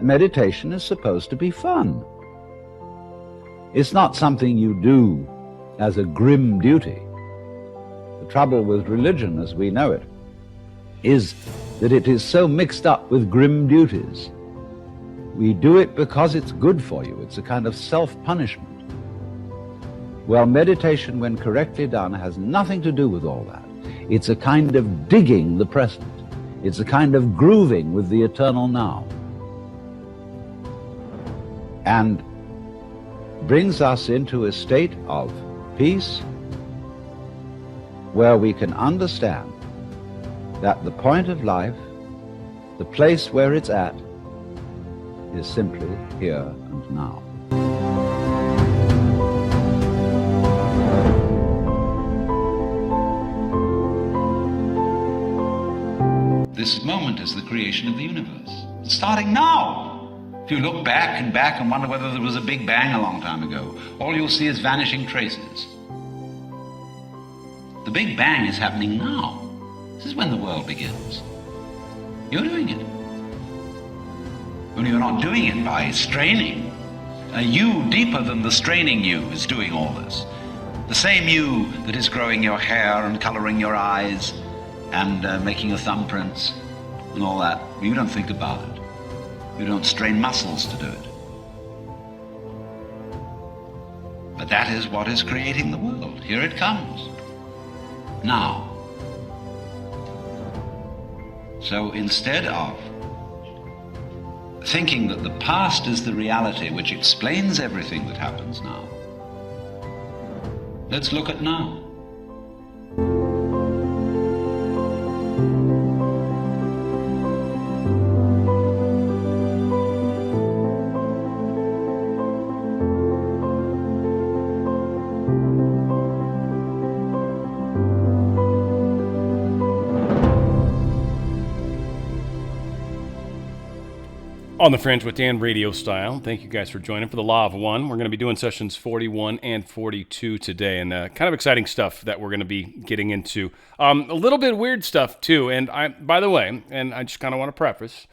meditation is supposed to be fun. It's not something you do as a grim duty. The trouble with religion as we know it is that it is so mixed up with grim duties. We do it because it's good for you. It's a kind of self-punishment. Well, meditation, when correctly done, has nothing to do with all that. It's a kind of digging the present. It's a kind of grooving with the eternal now. And brings us into a state of peace where we can understand that the point of life, the place where it's at, is simply here and now. This moment is the creation of the universe. It's starting now. If you look back and wonder whether there was a big bang a long time ago, all you'll see is vanishing traces. The big bang is happening now. This is when the world begins. You're doing it. Only you're not doing it by straining. A you deeper than the straining you is doing all this. The same you that is growing your hair and coloring your eyes and making your thumbprints and all that. You don't think about it. You don't strain muscles to do it. But that is what is creating the world. Here it comes. Now. So instead of thinking that the past is the reality which explains everything that happens now, let's look at now. On the Fringe with Dan, RadioStyle. Thank you guys for joining for the Law of One. We're going to be doing sessions 41 and 42 today, and kind of exciting stuff that we're going to be getting into. A little bit weird stuff too, and by the way, and I just kind of want to preface,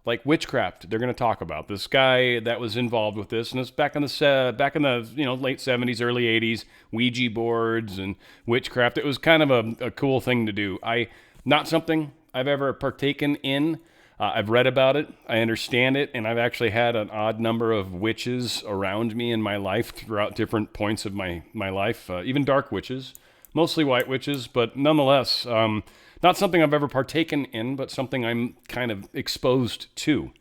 like witchcraft, they're going to talk about this guy that was involved with this, and it's back in the late 70s, early 80s, Ouija boards and witchcraft. It was kind of a cool thing to do. Not something I've ever partaken in. I've read about it, I understand it, and I've actually had an odd number of witches around me in my life throughout different points of my life, even dark witches, mostly white witches, but nonetheless, not something I've ever partaken in, but something I'm kind of exposed to.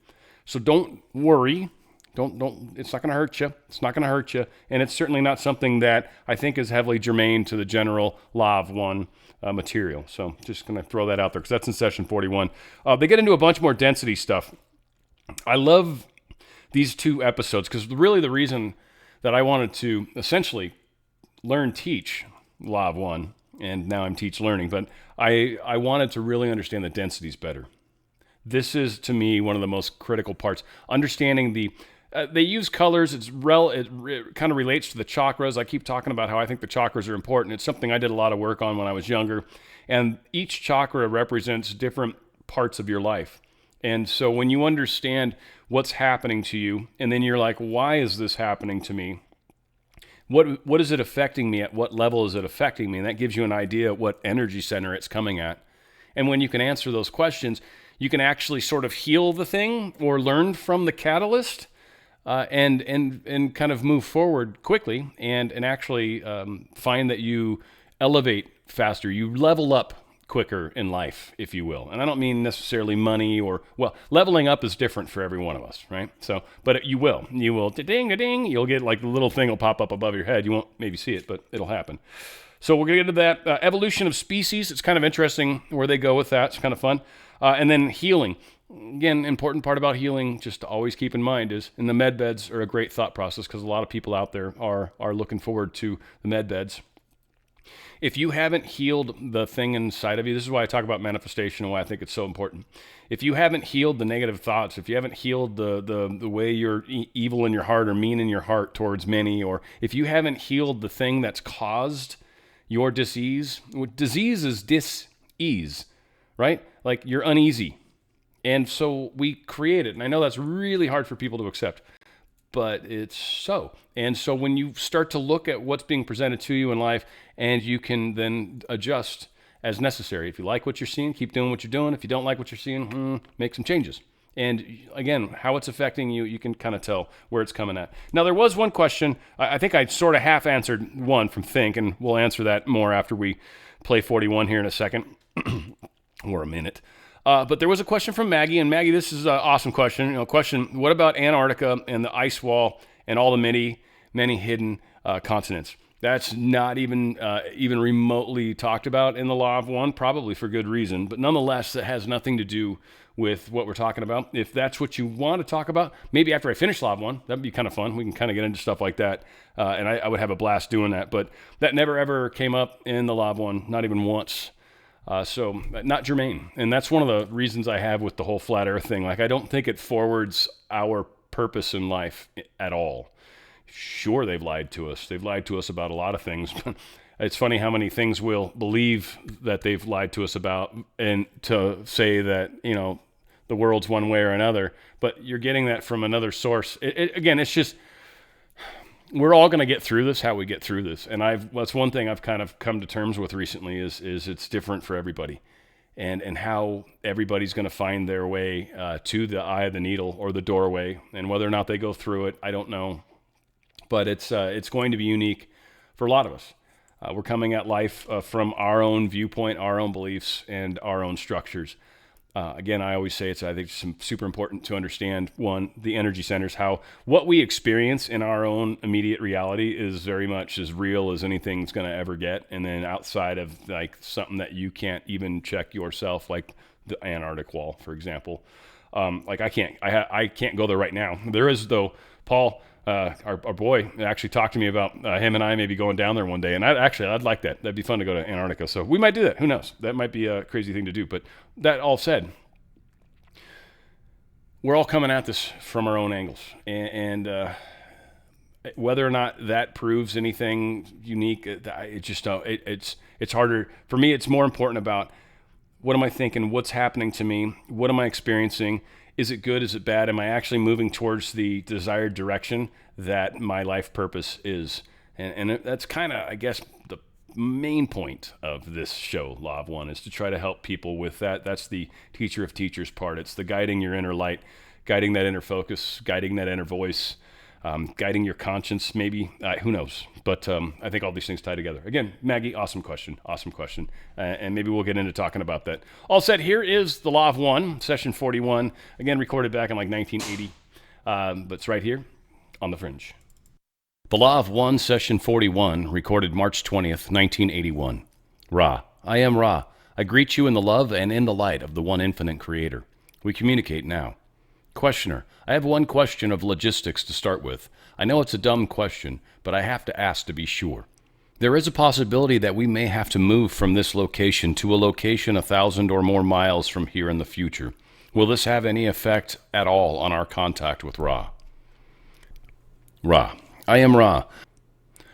So don't worry, it's not going to hurt you, and it's certainly not something that I think is heavily germane to the general Law of One material. So just going to throw that out there because that's in session 41. They get into a bunch more density stuff. I love these two episodes because really the reason that I wanted to essentially teach Law of One, and now I'm teach learning, but I wanted to really understand the densities better. This is, to me, one of the most critical parts. Understanding they use colors. It kind of relates to the chakras. I keep talking about how I think the chakras are important. It's something I did a lot of work on when I was younger. And each chakra represents different parts of your life. And so when you understand what's happening to you, and then you're like, why is this happening to me? What is it affecting me? At what level is it affecting me? And that gives you an idea of what energy center it's coming at. And when you can answer those questions, you can actually sort of heal the thing or learn from the catalyst. And kind of move forward quickly and actually find that you elevate faster, you level up quicker in life, if you will. And I don't mean necessarily money leveling up is different for every one of us, right? So, but you will, ding, you'll get like the little thing will pop up above your head. You won't maybe see it, but it'll happen. So we're going to get into that. Evolution of species. It's kind of interesting where they go with that. It's kind of fun. And then healing. Again, important part about healing, just to always keep in mind, is in the med beds are a great thought process because a lot of people out there are looking forward to the med beds. If you haven't healed the thing inside of you, this is why I talk about manifestation and why I think it's so important. If you haven't healed the negative thoughts, if you haven't healed the way you're evil in your heart or mean in your heart towards many, or if you haven't healed the thing that's caused your disease is dis-ease, right? Like you're uneasy. And so we create it. And I know that's really hard for people to accept, but it's so. And so when you start to look at what's being presented to you in life, and you can then adjust as necessary. If you like what you're seeing, keep doing what you're doing. If you don't like what you're seeing, make some changes. And again, how it's affecting you, you can kind of tell where it's coming at. Now, there was one question. I think I sort of half answered one from Think, and we'll answer that more after we play 41 here in a second, or a minute. But there was a question from Maggie, and Maggie, this is an awesome question. Question: what about Antarctica and the ice wall and all the many hidden continents? That's not even remotely talked about in the Law of One, probably for good reason. But nonetheless, that has nothing to do with what we're talking about. If that's what you want to talk about, maybe after I finish Law of One, that'd be kind of fun. We can kind of get into stuff like that, and I would have a blast doing that. But that never ever came up in the Law of One, not even once. So not germane. And that's one of the reasons I have with the whole flat earth thing. Like, I don't think it forwards our purpose in life at all. Sure, they've lied to us. They've lied to us about a lot of things. It's funny how many things we'll believe that they've lied to us about, and to say that, the world's one way or another, but you're getting that from another source. Again, it's just, we're all going to get through this, how we get through this. And that's one thing I've kind of come to terms with recently is it's different for everybody, and how everybody's going to find their way to the eye of the needle or the doorway, and whether or not they go through it, I don't know. But it's going to be unique for a lot of us. We're coming at life from our own viewpoint, our own beliefs, and our own structures. Again, I always say I think it's super important to understand, one, the energy centers, how what we experience in our own immediate reality is very much as real as anything's going to ever get. And then outside of like something that you can't even check yourself, like the Antarctic wall, for example. Like I can't go there right now. There is, though, Paul, our boy, actually talked to me about him and I maybe going down there one day. And I'd like that. That'd be fun to go to Antarctica. So we might do that. Who knows? That might be a crazy thing to do. But that all said, we're all coming at this from our own angles. And whether or not that proves anything unique, it's harder. For me, it's more important about what am I thinking? What's happening to me? What am I experiencing? Is it good? Is it bad? Am I actually moving towards the desired direction that my life purpose is? And that's kind of, I guess, the main point of this show, Law of One, is to try to help people with that. That's the teacher of teachers part. It's the guiding your inner light, guiding that inner focus, guiding that inner voice, guiding your conscience, maybe. Who knows? But I think all these things tie together. Again, Maggie, awesome question. And maybe we'll get into talking about that. All set, here is the Law of One, session 41. Again, recorded back in like 1980. But it's right here on the Fringe. The Law of One, session 41, recorded March 20th, 1981. Ra, I am Ra. I greet you in the love and in the light of the one infinite creator. We communicate now. Questioner, I have one question of logistics to start with. I know it's a dumb question, but I have to ask to be sure. There is a possibility that we may have to move from this location to a location 1,000 or more miles from here in the future. Will this have any effect at all on our contact with Ra? Ra, I am Ra.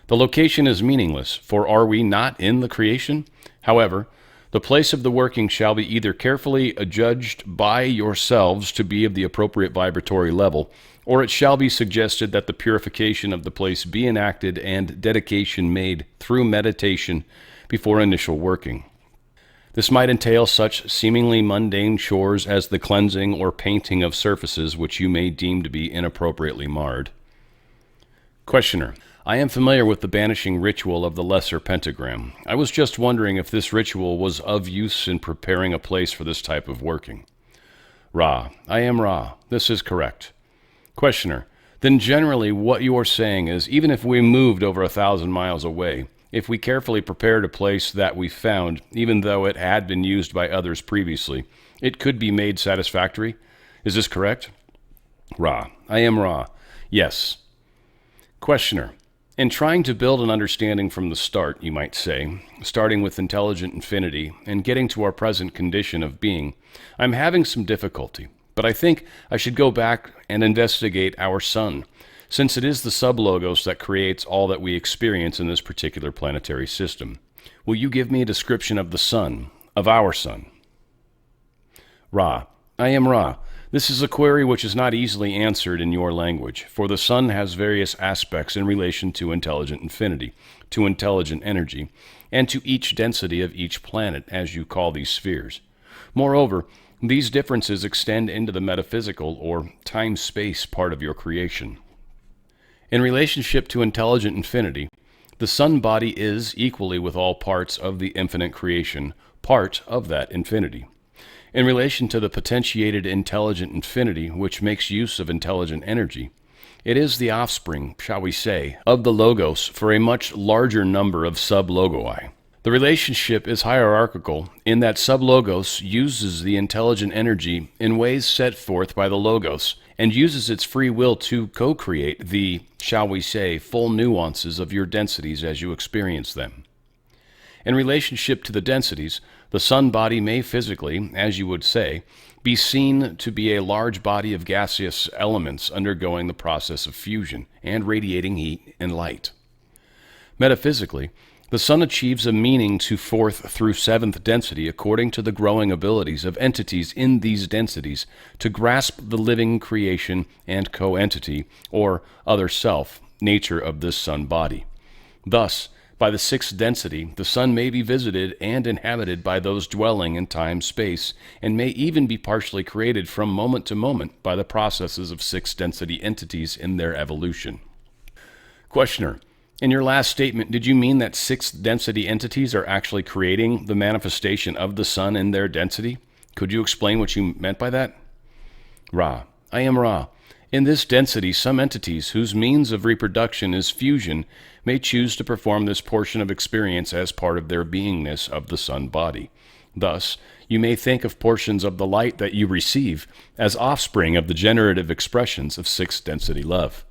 The location is meaningless, for are we not in the creation? However, the place of the working shall be either carefully adjudged by yourselves to be of the appropriate vibratory level, or it shall be suggested that the purification of the place be enacted and dedication made through meditation before initial working. This might entail such seemingly mundane chores as the cleansing or painting of surfaces which you may deem to be inappropriately marred. Questioner, I am familiar with the banishing ritual of the lesser pentagram. I was just wondering if this ritual was of use in preparing a place for this type of working. Ra, I am Ra. This is correct. Questioner, then generally what you are saying is, even if we moved over 1,000 miles away, if we carefully prepared a place that we found, even though it had been used by others previously, it could be made satisfactory? Is this correct? Ra, I am Ra. Yes. Questioner, in trying to build an understanding from the start, you might say, starting with intelligent infinity and getting to our present condition of being, I'm having some difficulty, but I think I should go back and investigate our sun, since it is the sublogos that creates all that we experience in this particular planetary system. Will you give me a description of the sun, of our sun? Ra, I am Ra. This is a query which is not easily answered in your language, for the sun has various aspects in relation to intelligent infinity, to intelligent energy, and to each density of each planet, as you call these spheres. Moreover, these differences extend into the metaphysical or time-space part of your creation. In relationship to intelligent infinity, the sun body is, equally with all parts of the infinite creation, part of that infinity. In relation to the potentiated intelligent infinity, which makes use of intelligent energy, it is the offspring, shall we say, of the logos for a much larger number of sub-logoi. The relationship is hierarchical in that sub-logos uses the intelligent energy in ways set forth by the logos, and uses its free will to co-create the, shall we say, full nuances of your densities as you experience them. In relationship to the densities, the sun body may physically, as you would say, be seen to be a large body of gaseous elements undergoing the process of fusion and radiating heat and light. Metaphysically, the sun achieves a meaning to fourth through seventh density according to the growing abilities of entities in these densities to grasp the living creation and co-entity, or other self, nature of this sun body. Thus, by the sixth density, the sun may be visited and inhabited by those dwelling in time-space, and may even be partially created from moment to moment by the processes of sixth density entities in their evolution. Questioner: in your last statement, did you mean that sixth density entities are actually creating the manifestation of the sun in their density? Could you explain what you meant by that? Ra: I am Ra. In this density, some entities whose means of reproduction is fusion may choose to perform this portion of experience as part of their beingness of the sun body. Thus, you may think of portions of the light that you receive as offspring of the generative expressions of sixth density love.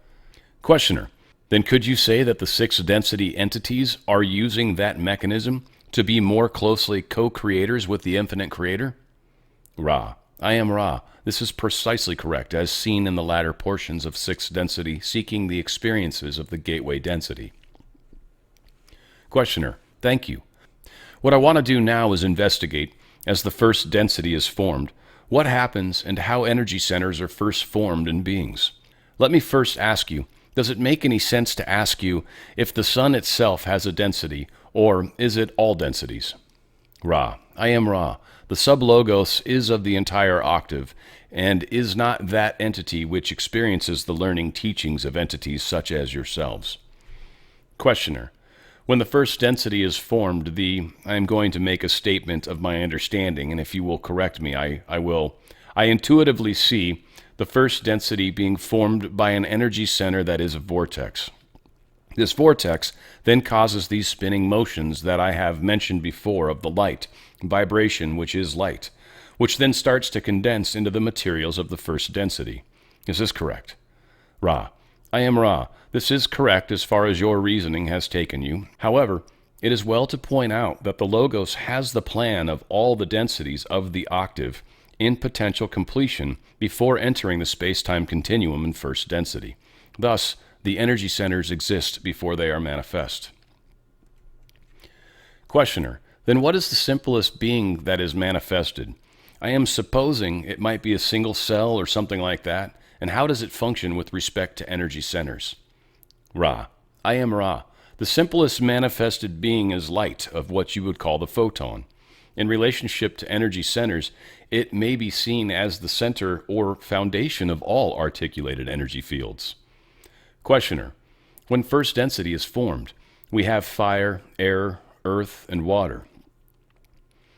Questioner: then could you say that the sixth density entities are using that mechanism to be more closely co-creators with the infinite creator? Ra: I am Ra. This is precisely correct, as seen in the latter portions of sixth density seeking the experiences of the gateway density. Questioner: thank you. What I want to do now is investigate, as the first density is formed, what happens and how energy centers are first formed in beings. Let me first ask you, does it make any sense to ask you if the sun itself has a density, or is it all densities? Ra: I am Ra. The sub-logos is of the entire octave, and is not that entity which experiences the learning teachings of entities such as yourselves. Questioner: when the first density is formed, I am going to make a statement of my understanding, and if you will correct me, I will. I intuitively see the first density being formed by an energy center that is a vortex. This vortex then causes these spinning motions that I have mentioned before of the light, vibration which is light, which then starts to condense into the materials of the first density. Is this correct? Ra: I am Ra. This is correct as far as your reasoning has taken you. However, it is well to point out that the Logos has the plan of all the densities of the octave in potential completion before entering the space-time continuum in first density. Thus, the energy centers exist before they are manifest. Questioner: then what is the simplest being that is manifested? I am supposing it might be a single cell or something like that, and how does it function with respect to energy centers? Ra: I am Ra. The simplest manifested being is light of what you would call the photon. In relationship to energy centers, it may be seen as the center or foundation of all articulated energy fields. Questioner: when first density is formed, we have fire, air, earth, and water.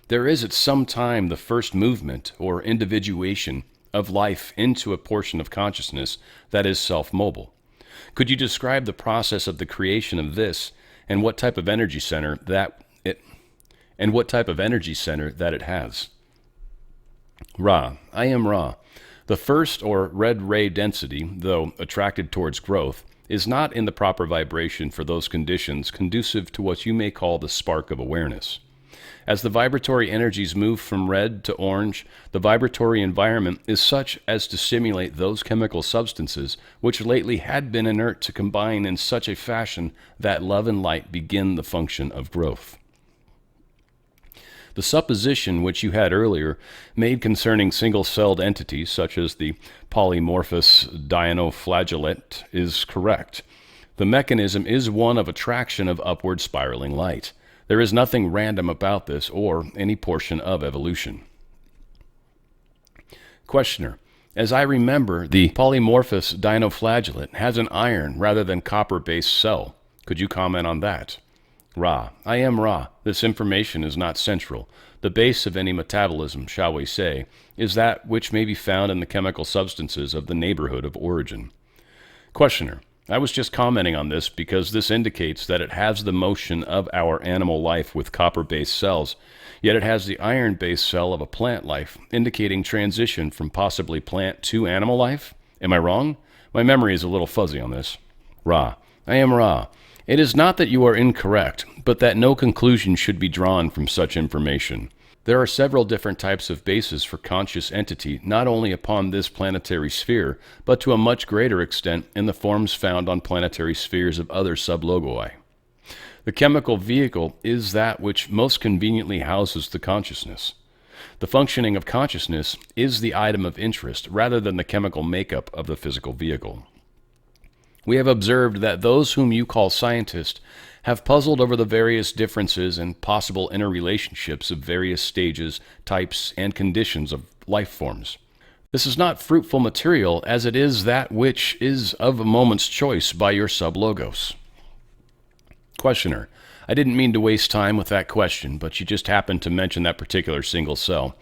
There is at some time the first movement or individuation of life into a portion of consciousness that is self-mobile. Could you describe the process of the creation of this and what type of energy center that it has? Ra: I am Ra. The first or red ray density, though attracted towards growth, is not in the proper vibration for those conditions conducive to what you may call the spark of awareness. As the vibratory energies move from red to orange, the vibratory environment is such as to stimulate those chemical substances which lately had been inert to combine in such a fashion that love and light begin the function of growth. The supposition which you had earlier made concerning single-celled entities such as the polymorphous dinoflagellate is correct. The mechanism is one of attraction of upward spiraling light. There is nothing random about this or any portion of evolution. Questioner: as I remember, the polymorphous dinoflagellate has an iron rather than copper-based cell. Could you comment on that? Ra: I am Ra. This information is not central. The base of any metabolism, shall we say, is that which may be found in the chemical substances of the neighborhood of origin. Questioner: I was just commenting on this because this indicates that it has the motion of our animal life with copper-based cells, yet it has the iron-based cell of a plant life, indicating transition from possibly plant to animal life. Am I wrong? My memory is a little fuzzy on this. Ra: I am Ra. It is not that you are incorrect, but that no conclusion should be drawn from such information. There are several different types of bases for conscious entity, not only upon this planetary sphere, but to a much greater extent in the forms found on planetary spheres of other sublogoi. The chemical vehicle is that which most conveniently houses the consciousness. The functioning of consciousness is the item of interest rather than the chemical makeup of the physical vehicle. We have observed that those whom you call scientists have puzzled over the various differences and possible interrelationships of various stages, types, and conditions of life forms. This is not fruitful material, as it is that which is of a moment's choice by your sublogos. Questioner: I didn't mean to waste time with that question, but you just happened to mention that particular single cell.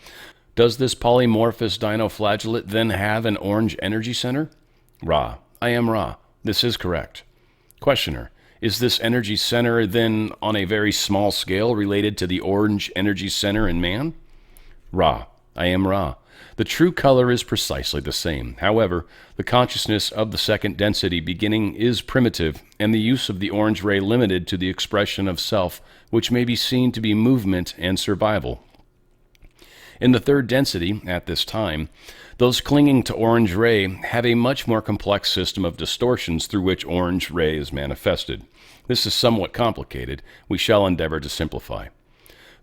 Does this polymorphous dinoflagellate then have an orange energy center? Ra: I am Ra. This is correct. Questioner: is this energy center then on a very small scale related to the orange energy center in man? Ra: I am Ra. The true color is precisely the same. However, the consciousness of the second density beginning is primitive, and the use of the orange ray limited to the expression of self, which may be seen to be movement and survival. In the third density, at this time, those clinging to orange ray have a much more complex system of distortions through which orange ray is manifested. This is somewhat complicated. We shall endeavor to simplify.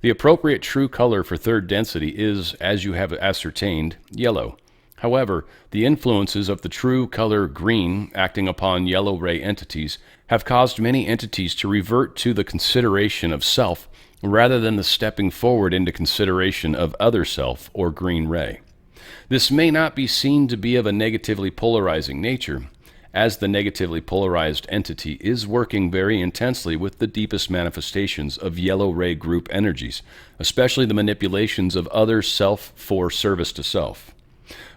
The appropriate true color for third density is, as you have ascertained, yellow. However, the influences of the true color green acting upon yellow ray entities have caused many entities to revert to the consideration of self rather than the stepping forward into consideration of other self or green ray. This may not be seen to be of a negatively polarizing nature, as the negatively polarized entity is working very intensely with the deepest manifestations of yellow ray group energies, especially the manipulations of other self for service to self.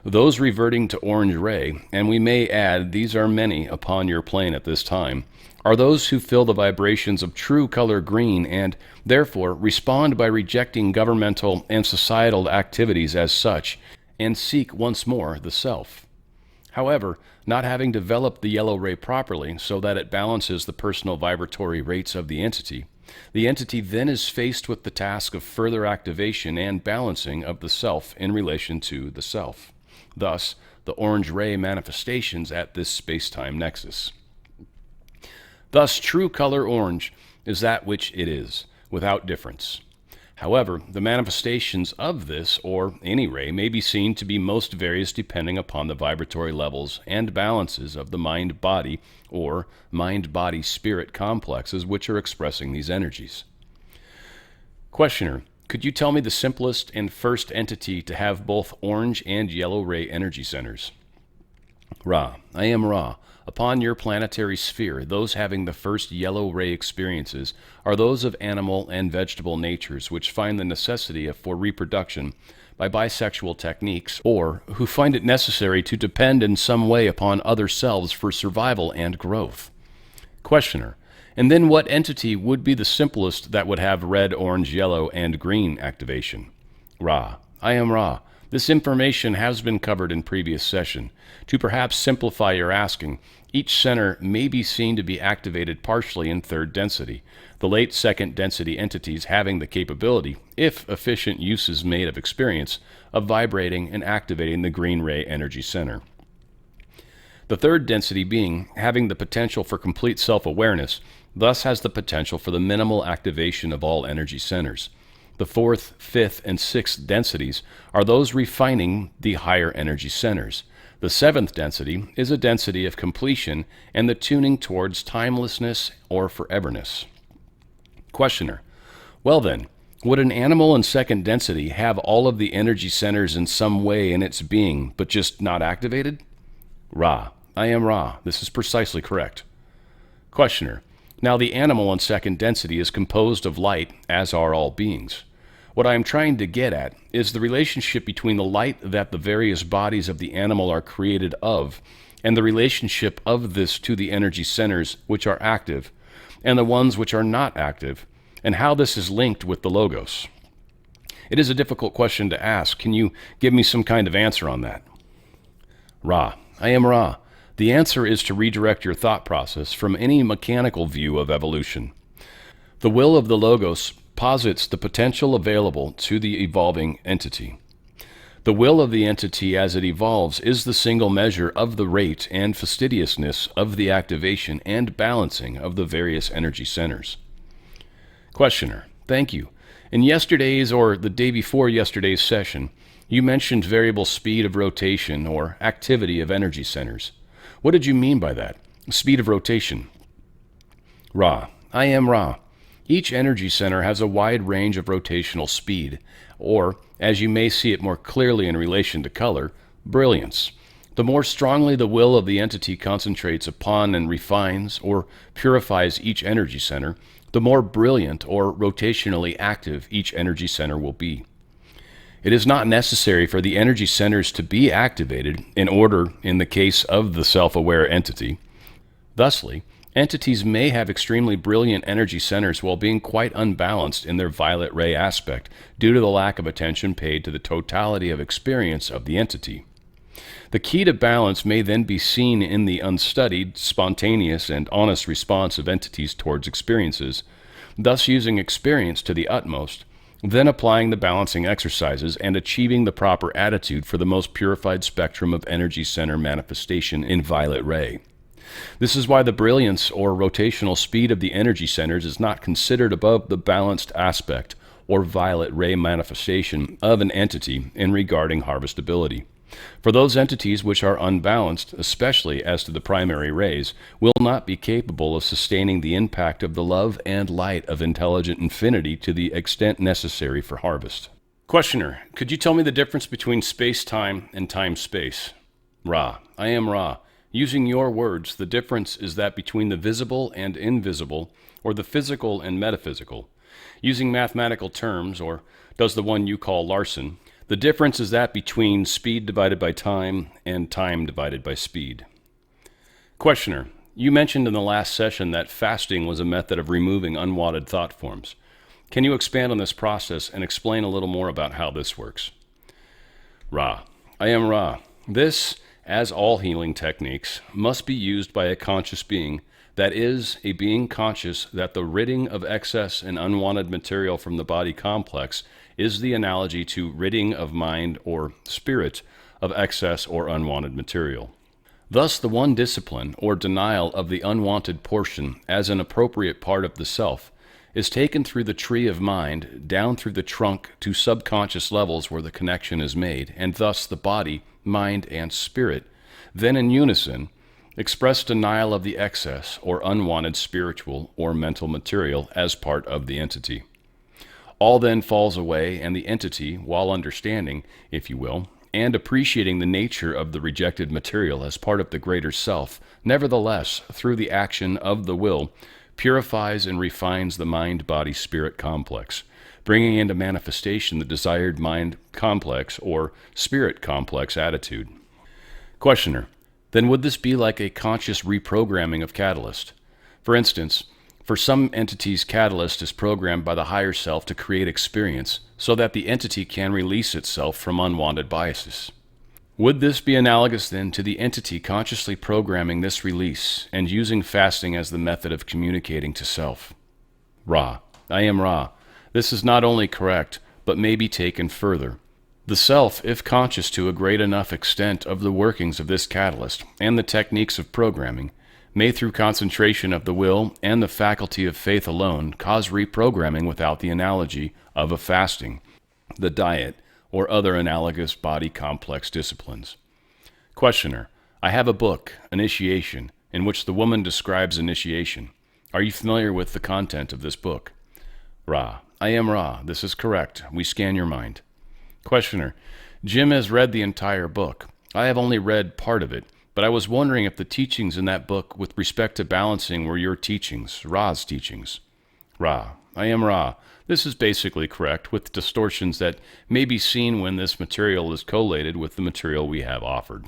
Those reverting to orange ray, and we may add these are many upon your plane at this time, are those who feel the vibrations of true color green and, therefore, respond by rejecting governmental and societal activities as such, and seek once more the self. However, not having developed the yellow ray properly so that it balances the personal vibratory rates of the entity then is faced with the task of further activation and balancing of the self in relation to the self. Thus, the orange ray manifestations at this space-time nexus. Thus, true color orange is that which it is, without difference. However, the manifestations of this, or any ray, may be seen to be most various depending upon the vibratory levels and balances of the mind-body or mind-body-spirit complexes which are expressing these energies. Questioner: could you tell me the simplest and first entity to have both orange and yellow ray energy centers? Ra: I am Ra. Upon your planetary sphere, those having the first yellow ray experiences are those of animal and vegetable natures which find the necessity for reproduction by bisexual techniques, or who find it necessary to depend in some way upon other selves for survival and growth. Questioner: and then what entity would be the simplest that would have red, orange, yellow, and green activation? Ra: I am Ra. This information has been covered in previous session. To perhaps simplify your asking, each center may be seen to be activated partially in third density, the late second density entities having the capability, if efficient use is made of experience, of vibrating and activating the green ray energy center. The third density being having the potential for complete self-awareness, thus has the potential for the minimal activation of all energy centers. The fourth, fifth, and sixth densities are those refining the higher energy centers. The seventh density is a density of completion and the tuning towards timelessness or foreverness. Questioner: well then, would an animal in second density have all of the energy centers in some way in its being, but just not activated? Ra: I am Ra. This is precisely correct. Questioner: now the animal in second density is composed of light, as are all beings. What I am trying to get at is the relationship between the light that the various bodies of the animal are created of, and the relationship of this to the energy centers which are active, and the ones which are not active, and how this is linked with the logos. It is a difficult question to ask. Can you give me some kind of answer on that? Ra: I am Ra. The answer is to redirect your thought process from any mechanical view of evolution. The will of the logos posits the potential available to the evolving entity. The will of the entity as it evolves is the single measure of the rate and fastidiousness of the activation and balancing of the various energy centers. Questioner: thank you. In yesterday's or the day before yesterday's session, you mentioned variable speed of rotation or activity of energy centers. What did you mean by that? Speed of rotation. Ra: I am Ra. Each energy center has a wide range of rotational speed, or, as you may see it more clearly in relation to color, brilliance. The more strongly the will of the entity concentrates upon and refines or purifies each energy center, the more brilliant or rotationally active each energy center will be. It is not necessary for the energy centers to be activated in order in the case of the self-aware entity. Thusly, entities may have extremely brilliant energy centers while being quite unbalanced in their violet ray aspect due to the lack of attention paid to the totality of experience of the entity. The key to balance may then be seen in the unstudied, spontaneous, and honest response of entities towards experiences, thus using experience to the utmost, then applying the balancing exercises and achieving the proper attitude for the most purified spectrum of energy center manifestation in violet ray. This is why the brilliance or rotational speed of the energy centers is not considered above the balanced aspect or violet ray manifestation of an entity in regarding harvestability. For those entities which are unbalanced, especially as to the primary rays, will not be capable of sustaining the impact of the love and light of intelligent infinity to the extent necessary for harvest. Questioner: could you tell me the difference between space-time and time-space? Ra: I am Ra. Using your words, the difference is that between the visible and invisible, or the physical and metaphysical. Using mathematical terms, or does the one you call Larson, the difference is that between speed divided by time and time divided by speed. Questioner: you mentioned in the last session that fasting was a method of removing unwanted thought forms. Can you expand on this process and explain a little more about how this works? Ra: I am Ra. This, as all healing techniques, must be used by a conscious being, that is, a being conscious that the ridding of excess and unwanted material from the body complex is the analogy to ridding of mind or spirit of excess or unwanted material. Thus, the one discipline, or denial of the unwanted portion as an appropriate part of the self, is taken through the tree of mind, down through the trunk to subconscious levels where the connection is made, and thus the body, mind, and spirit, then in unison, express denial of the excess or unwanted spiritual or mental material as part of the entity. All then falls away, and the entity, while understanding, if you will, and appreciating the nature of the rejected material as part of the greater self, nevertheless, through the action of the will, purifies and refines the mind-body-spirit complex, bringing into manifestation the desired mind complex or spirit complex attitude. Questioner: then would this be like a conscious reprogramming of catalyst? For instance, for some entities, catalyst is programmed by the higher self to create experience so that the entity can release itself from unwanted biases. Would this be analogous then to the entity consciously programming this release and using fasting as the method of communicating to self? Ra: I am Ra. This is not only correct, but may be taken further. The self, if conscious to a great enough extent of the workings of this catalyst and the techniques of programming, may through concentration of the will and the faculty of faith alone cause reprogramming without the analogy of a fasting, the diet, or other analogous body complex disciplines. Questioner, I have a book, Initiation, in which the woman describes initiation. Are you familiar with the content of this book? Ra, I am Ra. This is correct. We scan your mind. Questioner, Jim has read the entire book. I have only read part of it, but I was wondering if the teachings in that book with respect to balancing were your teachings, Ra's teachings. Ra, I am Ra. This is basically correct, with distortions that may be seen when this material is collated with the material we have offered.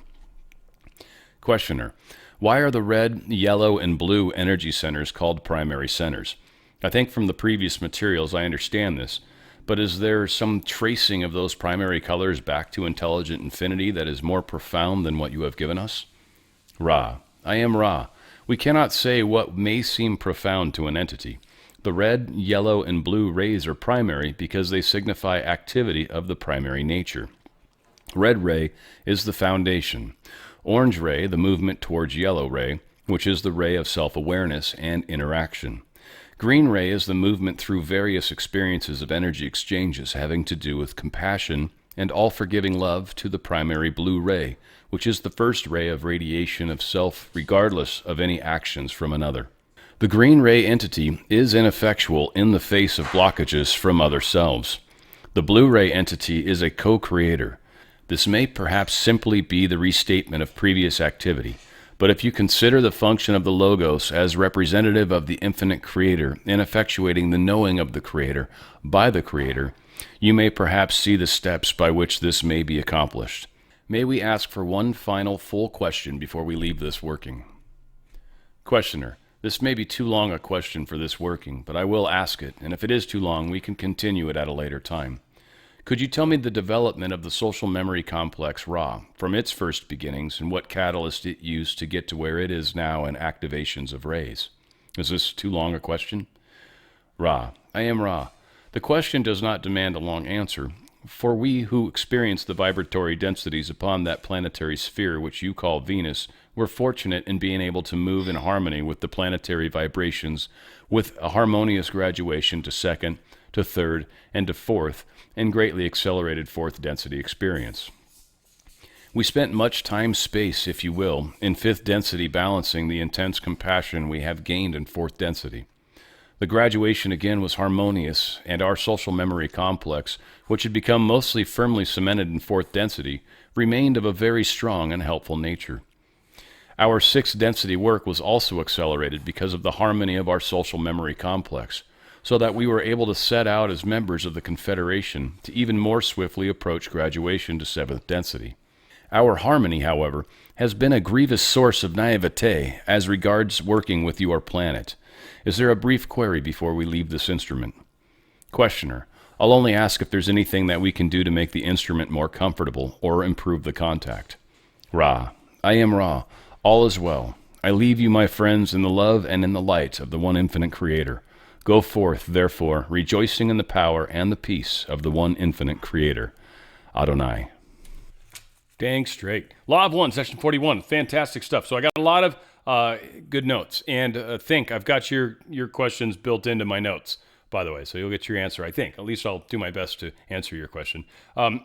Questioner, why are the red, yellow, and blue energy centers called primary centers? I think from the previous materials I understand this, but is there some tracing of those primary colors back to intelligent infinity that is more profound than what you have given us? Ra, I am Ra. We cannot say what may seem profound to an entity. The red, yellow, and blue rays are primary because they signify activity of the primary nature. Red ray is the foundation. Orange ray, the movement towards yellow ray, which is the ray of self-awareness and interaction. Green ray is the movement through various experiences of energy exchanges having to do with compassion and all-forgiving love to the primary blue ray, which is the first ray of radiation of self regardless of any actions from another. The green ray entity is ineffectual in the face of blockages from other selves. The blue ray entity is a co-creator. This may perhaps simply be the restatement of previous activity, but if you consider the function of the Logos as representative of the infinite Creator in effectuating the knowing of the Creator by the Creator, you may perhaps see the steps by which this may be accomplished. May we ask for one final full question before we leave this working? Questioner, this may be too long a question for this working, but I will ask it, and if it is too long, we can continue it at a later time. Could you tell me the development of the social memory complex Ra, from its first beginnings, and what catalyst it used to get to where it is now in activations of rays? Is this too long a question? Ra, I am Ra. The question does not demand a long answer, for we who experience the vibratory densities upon that planetary sphere which you call Venus were fortunate in being able to move in harmony with the planetary vibrations with a harmonious graduation to second, to third, and to fourth, and greatly accelerated fourth density experience. We spent much time-space, if you will, in fifth density balancing the intense compassion we have gained in fourth density. The graduation again was harmonious, and our social memory complex, which had become mostly firmly cemented in fourth density, remained of a very strong and helpful nature. Our sixth density work was also accelerated because of the harmony of our social memory complex, so that we were able to set out as members of the Confederation to even more swiftly approach graduation to seventh density. Our harmony, however, has been a grievous source of naivete as regards working with your planet. Is there a brief query before we leave this instrument? Questioner, I'll only ask if there's anything that we can do to make the instrument more comfortable or improve the contact. Ra, I am Ra. All is well. I leave you, my friends, in the love and in the light of the one infinite Creator. Go forth, therefore, rejoicing in the power and the peace of the one infinite Creator. Adonai. Dang straight. Law of One, Session 41. Fantastic stuff. So I got a lot of good notes. And I've got your questions built into my notes, by the way. So you'll get your answer, I think. At least I'll do my best to answer your question.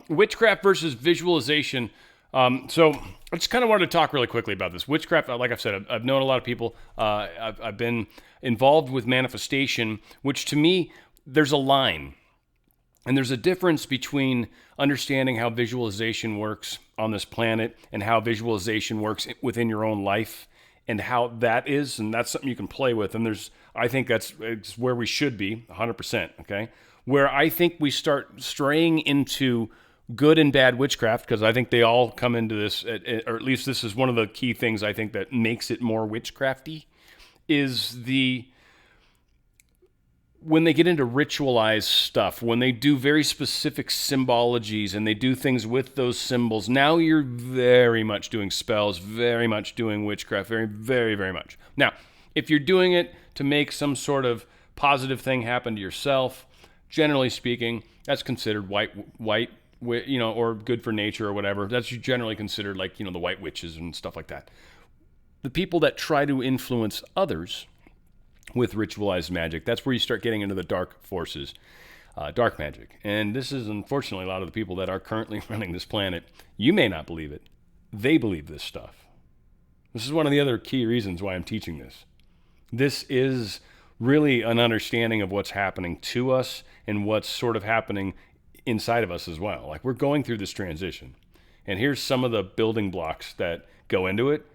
Witchcraft versus visualization. So I just kind of wanted to talk really quickly about this. Witchcraft, like I've said, I've known a lot of people. I've been involved with manifestation, which to me, there's a line. And there's a difference between understanding how visualization works on this planet and how visualization works within your own life and how that is. And that's something you can play with. And I think it's where we should be 100%. Okay. Where I think we start straying into good and bad witchcraft, because I think they all come into this, or at least this is one of the key things I think that makes it more witchcrafty, is when they get into ritualized stuff, when they do very specific symbologies and they do things with those symbols, now you're very much doing spells, very much doing witchcraft, very, very, very much. Now, if you're doing it to make some sort of positive thing happen to yourself, generally speaking, that's considered white, or good for nature or whatever. That's generally considered like, the white witches and stuff like that. the people that try to influence others with ritualized magic, that's where you start getting into the dark forces, dark magic. And this is unfortunately a lot of the people that are currently running this planet. You may not believe it. They believe this stuff. This is one of the other key reasons why I'm teaching this. This is really an understanding of what's happening to us and what's sort of happening inside of us as well. Like, we're going through this transition. And here's some of the building blocks that go into it.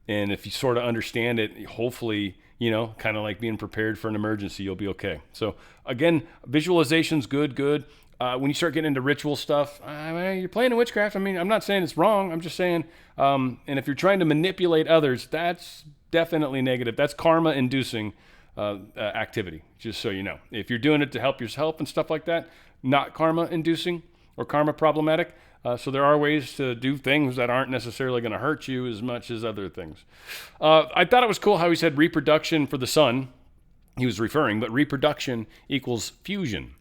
And if you sort of understand it, hopefully, you know, kind of like being prepared for an emergency, you'll be okay. So again, visualization's good. When you start getting into ritual stuff, you're playing in witchcraft. I mean, I'm not saying it's wrong. I'm just saying, and if you're trying to manipulate others, that's definitely negative. That's karma-inducing activity, just so you know. If you're doing it to help yourself and stuff like that, not karma-inducing or karma-problematic. So there are ways to do things that aren't necessarily going to hurt you as much as other things. I thought it was cool how he said reproduction for the sun. He was referring, but reproduction equals fusion.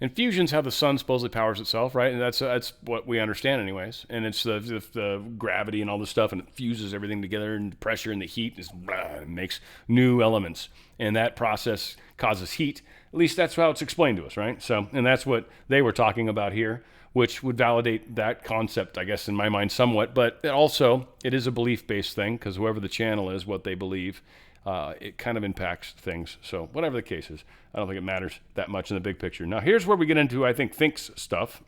And fusion's how the sun supposedly powers itself, right? And that's what we understand anyways. And it's the gravity and all this stuff, and it fuses everything together, and the pressure and the heat it makes new elements. And that process causes heat. At least that's how it's explained to us, right? So, and that's what they were talking about here, which would validate that concept, I guess, in my mind somewhat. But it is a belief-based thing, because whoever the channel is, what they believe, it kind of impacts things. So whatever the case is, I don't think it matters that much in the big picture. Now, here's where we get into, I think, thinks stuff.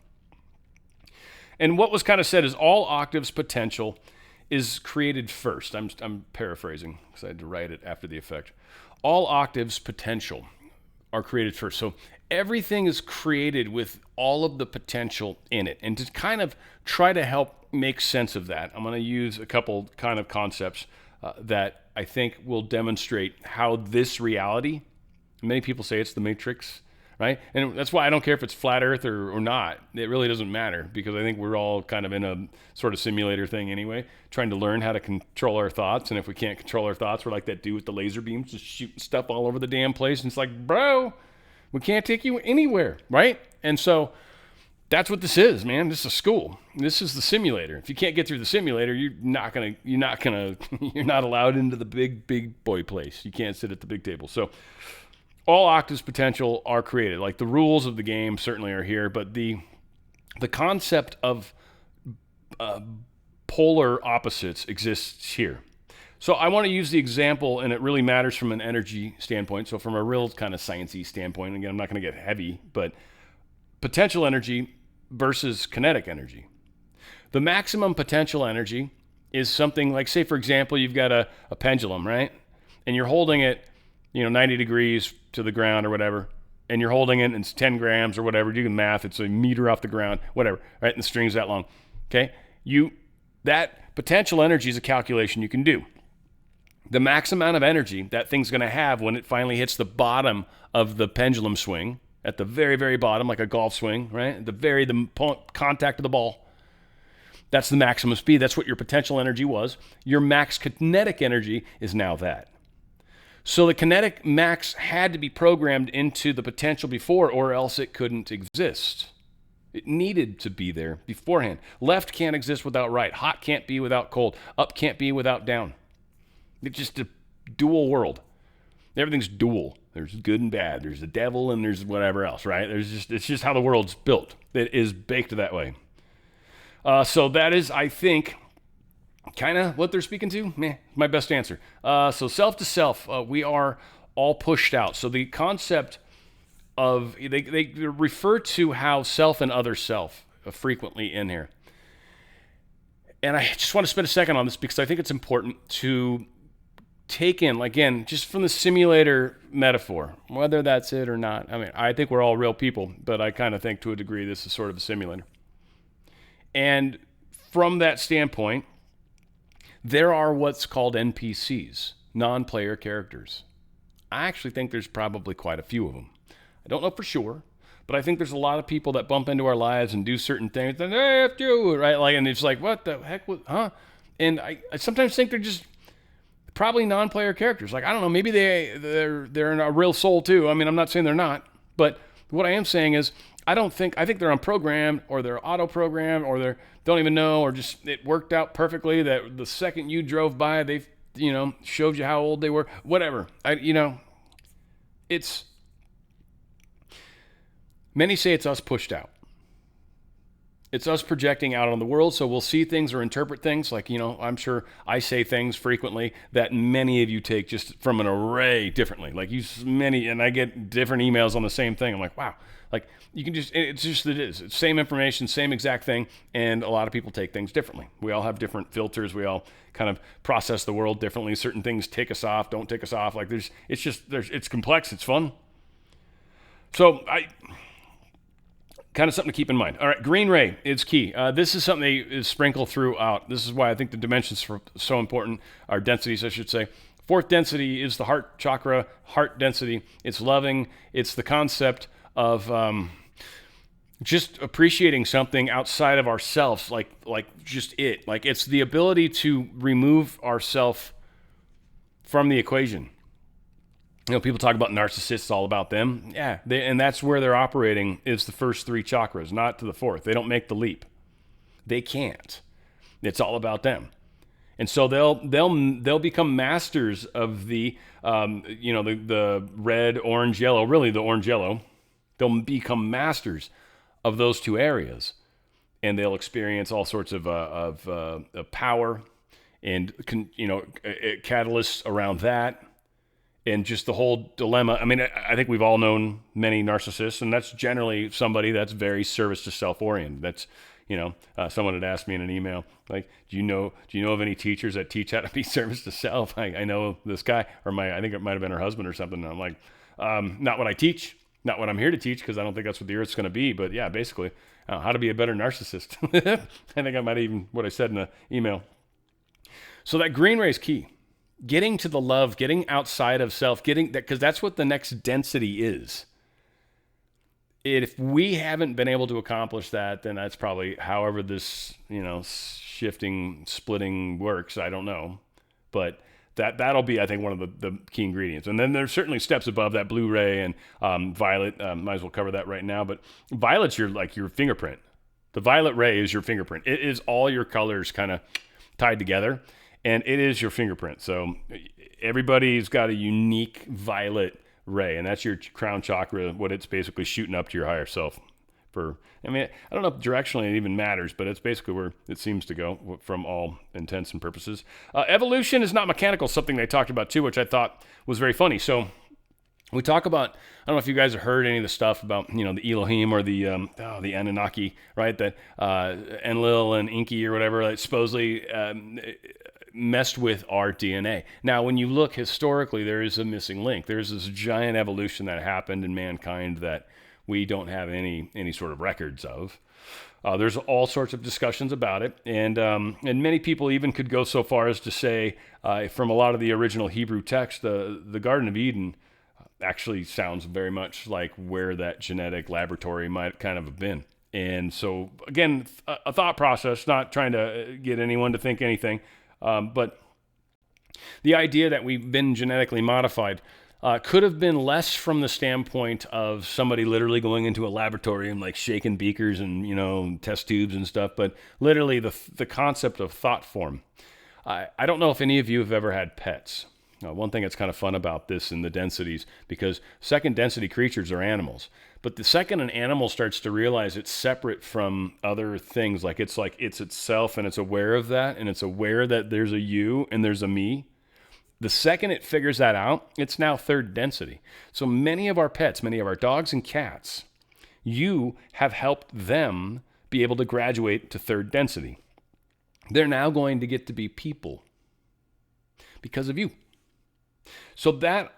And what was kind of said is all octaves potential is created first. I'm paraphrasing because I had to write it after the effect. All octaves potential are created first. So everything is created with all of the potential in it. And to kind of try to help make sense of that, I'm going to use a couple kind of concepts that I think will demonstrate how this reality, many people say it's the Matrix, right? And that's why I don't care if it's flat earth or not. It really doesn't matter, because I think we're all kind of in a sort of simulator thing anyway, trying to learn how to control our thoughts. And if we can't control our thoughts, we're like that dude with the laser beams just shooting stuff all over the damn place. And it's like, bro, we can't take you anywhere, right? And so that's what this is, man. This is a school. This is the simulator. If you can't get through the simulator, you're not allowed into the big boy place. You can't sit at the big table. So all octaves potential are created. Like, the rules of the game certainly are here, but the concept of polar opposites exists here. So I want to use the example, and it really matters from an energy standpoint. So from a real kind of sciencey standpoint, again, I'm not going to get heavy, but potential energy versus kinetic energy. The maximum potential energy is something like, say, for example, you've got a pendulum, right? And you're holding it, 90 degrees to the ground or whatever, and you're holding it, and it's 10 grams or whatever. You can math, it's a meter off the ground, whatever, right? And the string's that long, okay? That potential energy is a calculation you can do. The max amount of energy that thing's going to have when it finally hits the bottom of the pendulum swing, at the very, very bottom, like a golf swing, right? The contact of the ball. That's the maximum speed. That's what your potential energy was. Your max kinetic energy is now that. So the kinetic max had to be programmed into the potential before, or else it couldn't exist. It needed to be there beforehand. Left can't exist without right. Hot can't be without cold. Up can't be without down. It's just a dual world. Everything's dual. There's good and bad. There's the devil and there's whatever else, right? It's just how the world's built. It is baked that way. So that is, I think, kind of what they're speaking to. My best answer. So self to self, we are all pushed out. So the concept of, they refer to how self and other self frequently in here. And I just want to spend a second on this, because I think it's important to take in, again, just from the simulator metaphor, whether that's it or not. I mean, I think we're all real people, but I kind of think to a degree this is sort of a simulator. And from that standpoint, there are what's called NPCs, non-player characters. I actually think there's probably quite a few of them. I don't know for sure, but I think there's a lot of people that bump into our lives and do certain things, and hey, F you, right? Like, and it's like, what the heck, huh? And I sometimes think they're just probably non-player characters. Like, I don't know, maybe they're in a real soul too. I mean, I'm not saying they're not, but what I am saying is I think they're unprogrammed, or they're auto-programmed, or they don't even know, or just it worked out perfectly that the second you drove by, they showed you how old they were, whatever. Many say it's us pushed out. It's us projecting out on the world, so we'll see things or interpret things. Like, I'm sure I say things frequently that many of you take just from an array differently. Like and I get different emails on the same thing. I'm like, wow. Like, you can it's just, it is. It's same information, same exact thing, and a lot of people take things differently. We all have different filters. We all kind of process the world differently. Certain things take us off, don't take us off. Like, it's complex, it's fun. So, kind of something to keep in mind. All right, green ray is key. This is something that is sprinkled throughout. This is why I think the dimensions are so important, our densities, I should say. Fourth density is the heart chakra, heart density. It's loving. It's the concept of just appreciating something outside of ourselves, like just it. Like, it's the ability to remove ourself from the equation. People talk about narcissists, all about them. Yeah, and that's where they're operating, is the first three chakras, not to the fourth. They don't make the leap. They can't. It's all about them. And so they'll become masters of the the red, orange, yellow. Really, the orange, yellow. They'll become masters of those two areas, and they'll experience all sorts of power and catalysts around that. And just the whole dilemma. I mean, I think we've all known many narcissists, and that's generally somebody that's very service to self oriented. That's, someone had asked me in an email, like, do you know of any teachers that teach how to be service to self? I know this guy, or I think it might have been her husband or something. And I'm like, not what I teach, not what I'm here to teach, because I don't think that's what the Earth's going to be. But yeah, basically, how to be a better narcissist. I think I might have even what I said in the email. So that green ray is key. Getting to the love, getting outside of self, getting that, because that's what the next density is. If we haven't been able to accomplish that, then that's probably however this, shifting, splitting works. I don't know. But that'll be, I think, one of the key ingredients. And then there's certainly steps above that, blue ray and violet. Might as well cover that right now. But violet's your fingerprint. The violet ray is your fingerprint. It is all your colors kind of tied together. And it is your fingerprint. So everybody's got a unique violet ray, and that's your crown chakra, what it's basically shooting up to your higher self. I don't know if directionally it even matters, but it's basically where it seems to go from all intents and purposes. Evolution is not mechanical, something they talked about too, which I thought was very funny. So we talk about, I don't know if you guys have heard any of the stuff about, the Elohim or the Anunnaki, right? That Enlil and Enki or whatever, like, supposedly messed with our DNA. Now, when you look historically, there is a missing link. There's this giant evolution that happened in mankind that we don't have any sort of records of. There's all sorts of discussions about it, and many people even could go so far as to say, from a lot of the original Hebrew text, the Garden of Eden actually sounds very much like where that genetic laboratory might kind of have been. And so, again, a thought process, not trying to get anyone to think anything. But the idea that we've been genetically modified could have been less from the standpoint of somebody literally going into a laboratory and like shaking beakers and, test tubes and stuff, but literally the concept of thought form. I don't know if any of you have ever had pets. One thing that's kind of fun about this in the densities, because second density creatures are animals. But the second an animal starts to realize it's separate from other things, like it's itself and it's aware of that, and it's aware that there's a you and there's a me. The second it figures that out, it's now third density. So many of our pets, many of our dogs and cats, you have helped them be able to graduate to third density. They're now going to get to be people because of you. So that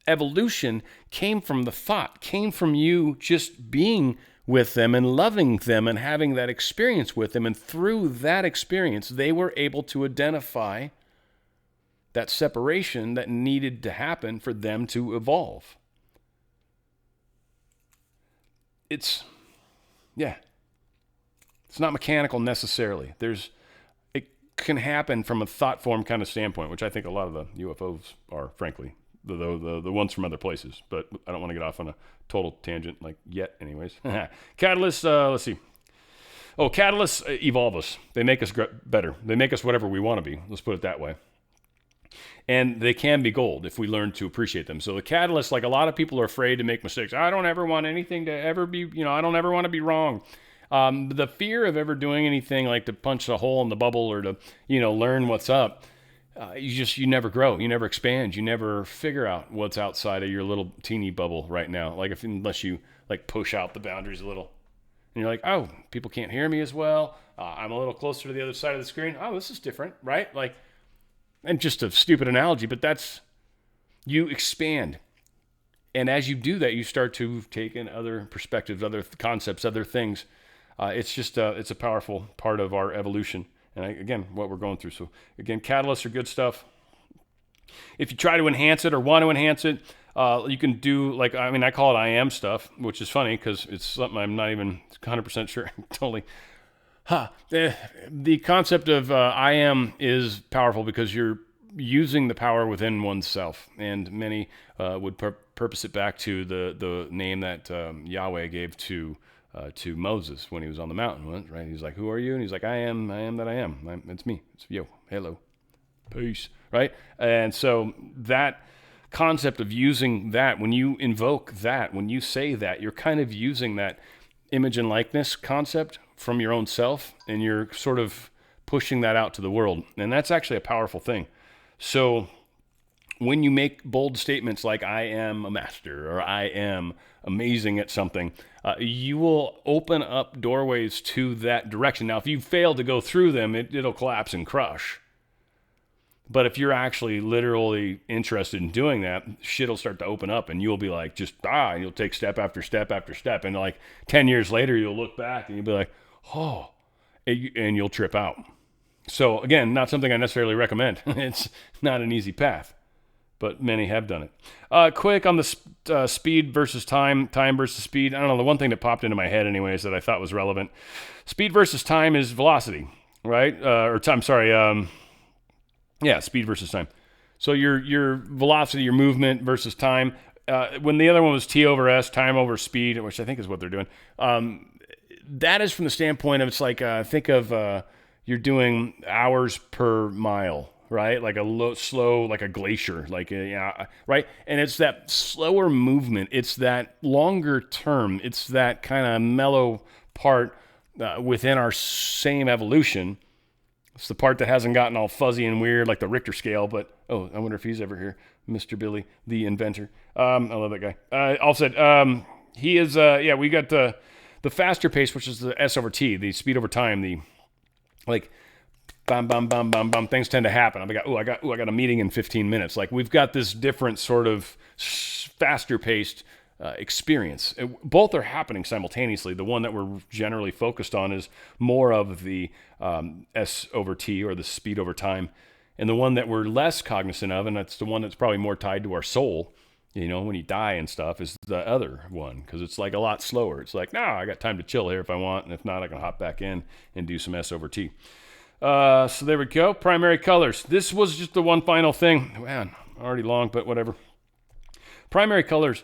evolution came from the thought, came from you just being with them and loving them and having that experience with them. And through that experience, they were able to identify that separation that needed to happen for them to evolve. It's not mechanical necessarily. It can happen from a thought form kind of standpoint, which I think a lot of the UFOs are, frankly, the ones from other places. But I don't want to get off on a total tangent yet anyways. Catalysts, let's see. Catalysts evolve us. They make us better. They make us whatever we want to be. Let's put it that way. And they can be gold if we learn to appreciate them. So the catalyst, like a lot of people are afraid to make mistakes. I don't ever want anything to ever be, I don't ever want to be wrong. The fear of ever doing anything like to punch a hole in the bubble or to, learn what's up, you never grow, you never expand, you never figure out what's outside of your little teeny bubble right now. Like unless you like push out the boundaries a little, and you're like, oh, people can't hear me as well. I'm a little closer to the other side of the screen. Oh, this is different, right? Like, and just a stupid analogy, but you expand. And as you do that, you start to take in other perspectives, other concepts, other things. It's a powerful part of our evolution. And again, what we're going through. So again, catalysts are good stuff. If you try to enhance it or want to enhance it, you can do I call it I am stuff, which is funny because it's something I'm not even 100% sure. Totally. The concept of I am is powerful because you're using the power within oneself, and many would purpose it back to the name that Yahweh gave to Moses when he was on the mountain, right? He's like, "Who are you?" And he's like, "I am that I am. It's me. It's yo, hello, peace." Right? And so that concept of using that, when you invoke that, when you say that, you're kind of using that image and likeness concept from your own self, and you're sort of pushing that out to the world. And that's actually a powerful thing. So when you make bold statements like I am a master or I am amazing at something, you will open up doorways to that direction. Now, if you fail to go through them, it'll collapse and crush. But if you're actually literally interested in doing that, shit will start to open up, and you'll be like, and you'll take step after step after step. And like 10 years later, you'll look back and you'll be like, oh, and you'll trip out. So again, not something I necessarily recommend. It's not an easy path, but many have done it. Quick on the speed versus time versus speed. I don't know. The one thing that popped into my head anyways that I thought was relevant. Speed versus time is velocity, right? Speed versus time. So your velocity, your movement versus time. When the other one was T over S, time over speed, which I think is what they're doing. That is from the standpoint of, it's like, think of you're doing hours per mile, right? Like slow, like a glacier, right? And it's that slower movement. It's that longer term. It's that kind of mellow part within our same evolution. It's the part that hasn't gotten all fuzzy and weird like the Richter scale, but, I wonder if he's ever here. Mr. Billy, the inventor. I love that guy. All said, he is, we got the faster pace, which is the S over T, the speed over time, the, like, bam, bam, bam, bam, bam, things tend to happen. I got a meeting in 15 minutes. Like, we've got this different sort of faster paced experience. Both are happening simultaneously. The one that we're generally focused on is more of the S over T, or the speed over time. And the one that we're less cognizant of, and that's the one that's probably more tied to our soul, when you die and stuff, is the other one, because it's like a lot slower. It's like, I got time to chill here if I want, and if not, I can hop back in and do some S over T. So there we go. Primary colors. This was just the one final thing. Man, already long, but whatever. Primary colors.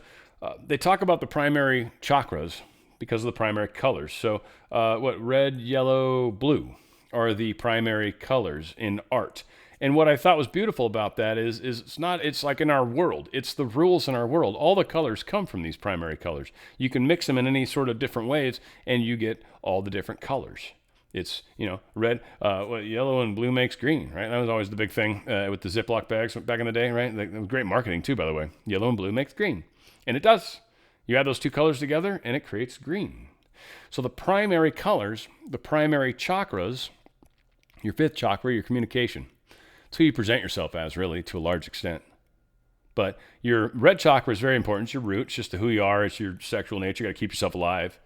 They talk about the primary chakras because of the primary colors. So red, yellow, blue are the primary colors in art. And what I thought was beautiful about that is it's like in our world. It's the rules in our world. All the colors come from these primary colors. You can mix them in any sort of different ways, and you get all the different colors. It's, red, yellow and blue makes green, right? That was always the big thing with the Ziploc bags back in the day, right? That was great marketing too, by the way. Yellow and blue makes green. And it does. You add those two colors together, and it creates green. So the primary colors, the primary chakras, your fifth chakra, your communication. It's who you present yourself as, really, to a large extent. But your red chakra is very important. It's your root. It's just who you are. It's your sexual nature. You got to keep yourself alive.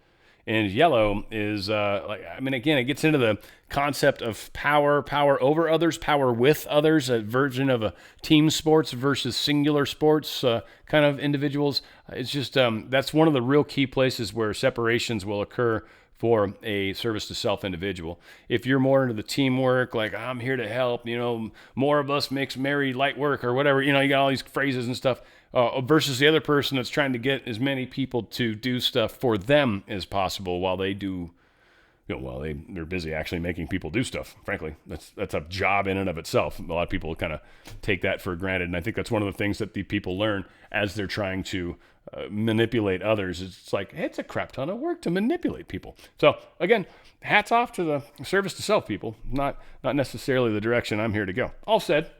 And yellow is, again, it gets into the concept of power over others, power with others, a version of a team sports versus singular sports kind of individuals. It's just, that's one of the real key places where separations will occur for a service to self individual. If you're more into the teamwork, like I'm here to help, more of us makes merry light work or whatever, you got all these phrases and stuff, versus the other person that's trying to get as many people to do stuff for them as possible while they do Well, they're busy actually making people do stuff. Frankly, that's a job in and of itself. A lot of people kind of take that for granted, and I think that's one of the things that the people learn as they're trying to manipulate others. It's like, hey, it's a crap ton of work to manipulate people. So again, hats off to the service to self people. Not necessarily the direction I'm here to go. All said,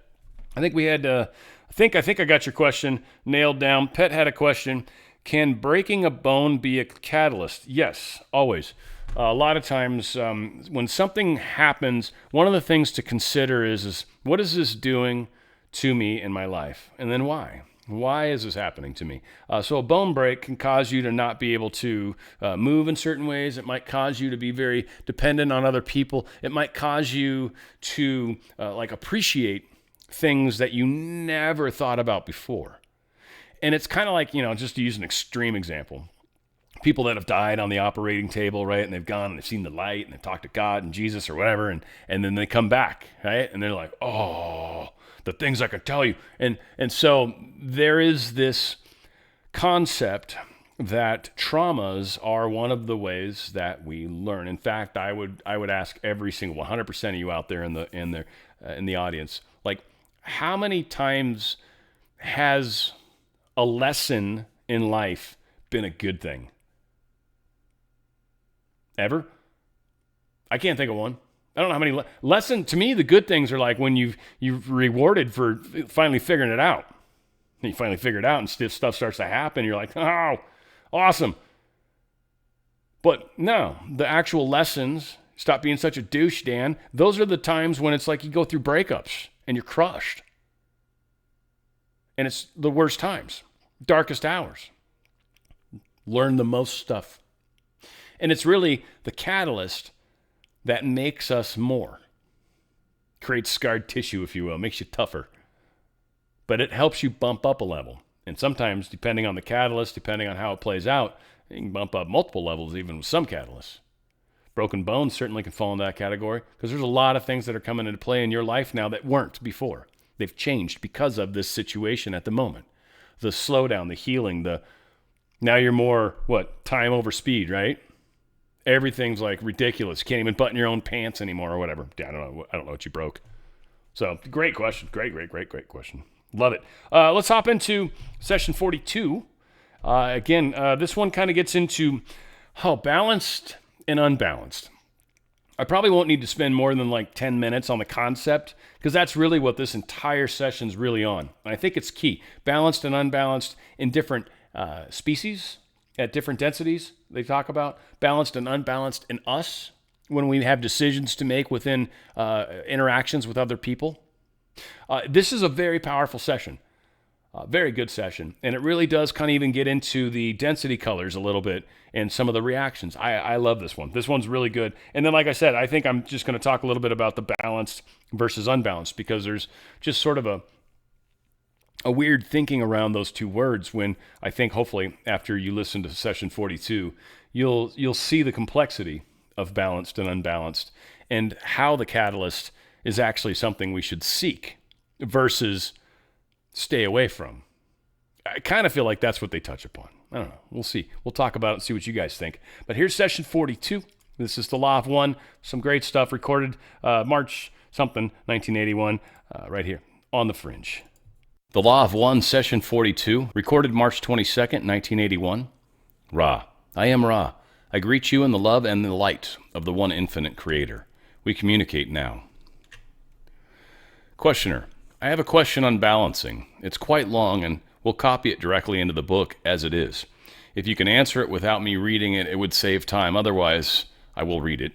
I think we had. I think I got your question nailed down. Pet had a question. Can breaking a bone be a catalyst? Yes, always. A lot of times when something happens, one of the things to consider is what is this doing to me in my life? And then why? Why is this happening to me? So a bone break can cause you to not be able to move in certain ways. It might cause you to be very dependent on other people. It might cause you to appreciate things that you never thought about before. And it's kind of like, just to use an extreme example, people that have died on the operating table, right? And they've gone and they've seen the light and they've talked to God and Jesus or whatever. And then they come back, right? And they're like, oh, the things I could tell you. And so there is this concept that traumas are one of the ways that we learn. In fact, I would ask every single 100% of you out there in the audience, like, how many times has a lesson in life been a good thing? Ever? I can't think of one. I don't know how many lesson. To me, the good things are like when you've rewarded for finally figuring it out. You finally figure it out, and stuff starts to happen. You're like, oh, awesome. But no, the actual lessons. Stop being such a douche, Dan. Those are the times when it's like you go through breakups and you're crushed, and it's the worst times, darkest hours. Learn the most stuff. And it's really the catalyst that makes us more. Creates scarred tissue, if you will, makes you tougher. But it helps you bump up a level. And sometimes, depending on the catalyst, depending on how it plays out, you can bump up multiple levels even with some catalysts. Broken bones certainly can fall into that category because there's a lot of things that are coming into play in your life now that weren't before. They've changed because of this situation at the moment. The slowdown, the healing, now you're more, time over speed, right? Everything's like ridiculous. Can't even button your own pants anymore or whatever. I don't know what you broke. So great question. Great question. Love it. Let's hop into session 42. Again, this one kind of gets into how balanced and unbalanced. I probably won't need to spend more than like 10 minutes on the concept because that's really what this entire session's really on. And I think it's key. Balanced and unbalanced in different species at different densities they talk about. Balanced and unbalanced in us when we have decisions to make within interactions with other people. This is a very powerful session. Very good session. And it really does kind of even get into the density colors a little bit and some of the reactions. I love this one. This one's really good. And then, like I said, I think I'm just going to talk a little bit about the balanced versus unbalanced because there's just sort of a weird thinking around those two words when I think hopefully after you listen to session 42, you'll see the complexity of balanced and unbalanced and how the catalyst is actually something we should seek versus stay away from. I kind of feel like that's what they touch upon. I don't know. We'll see. We'll talk about it and see what you guys think. But here's session 42. This is the Law of One. Some great stuff recorded March 1981, right here on the Fringe. The Law of One, session 42, recorded March 22nd, 1981. Ra. I am Ra. I greet you in the love and the light of the one infinite creator. We communicate now. Questioner. I have a question on balancing. It's quite long, and we'll copy it directly into the book as it is. If you can answer it without me reading it, it would save time. Otherwise, I will read it.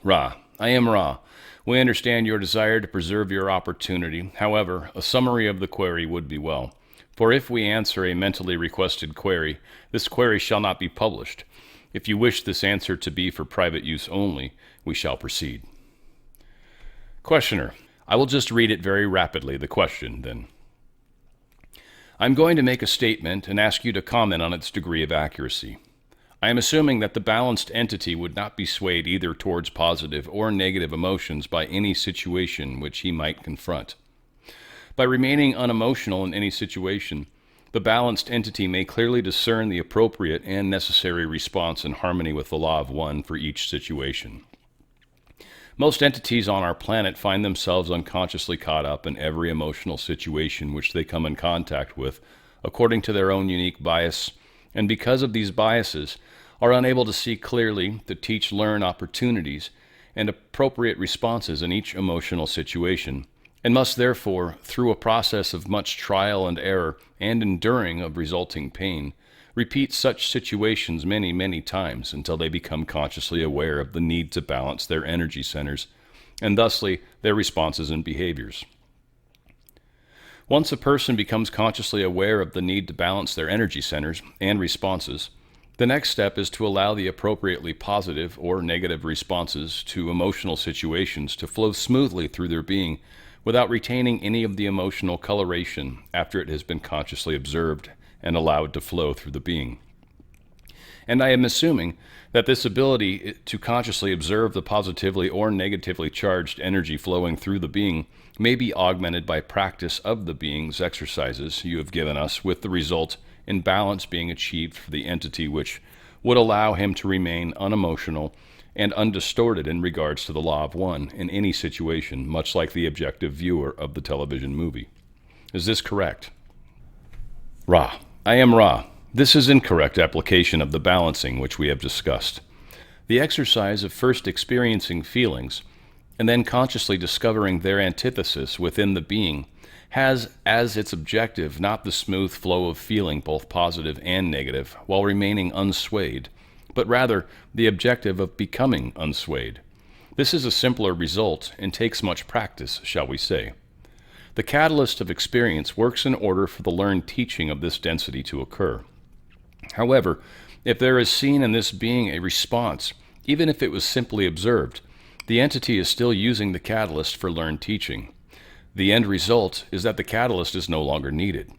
Ra. I am Ra. We understand your desire to preserve your opportunity. However, a summary of the query would be well. For if we answer a mentally requested query, this query shall not be published. If you wish this answer to be for private use only, we shall proceed. Questioner. I will just read it very rapidly, the question, then. I'm going to make a statement and ask you to comment on its degree of accuracy. I am assuming that the balanced entity would not be swayed either towards positive or negative emotions by any situation which he might confront. By remaining unemotional in any situation, the balanced entity may clearly discern the appropriate and necessary response in harmony with the law of one for each situation. Most entities on our planet find themselves unconsciously caught up in every emotional situation which they come in contact with, according to their own unique bias, and because of these biases, are unable to see clearly, to learn opportunities and appropriate responses in each emotional situation, and must therefore, through a process of much trial and error and enduring of resulting pain, repeat such situations many, many times until they become consciously aware of the need to balance their energy centers, and thusly their responses and behaviors. Once a person becomes consciously aware of the need to balance their energy centers and responses, the next step is to allow the appropriately positive or negative responses to emotional situations to flow smoothly through their being without retaining any of the emotional coloration after it has been consciously observed and allowed to flow through the being. And I am assuming that this ability to consciously observe the positively or negatively charged energy flowing through the being may be augmented by practice of the being's exercises you have given us, with the result in balance being achieved for the entity, which would allow him to remain unemotional and undistorted in regards to the law of one in any situation, much like the objective viewer of the television movie. Is this correct? Ra. I am Ra. This is incorrect application of the balancing which we have discussed. The exercise of first experiencing feelings and then consciously discovering their antithesis within the being has as its objective not the smooth flow of feeling, both positive and negative, while remaining unswayed, but rather the objective of becoming unswayed. This is a simpler result and takes much practice, shall we say. The catalyst of experience works in order for the learned teaching of this density to occur. However, if there is seen in this being a response, even if it was simply observed, the entity is still using the catalyst for learned teaching. The end result is that the catalyst is no longer needed.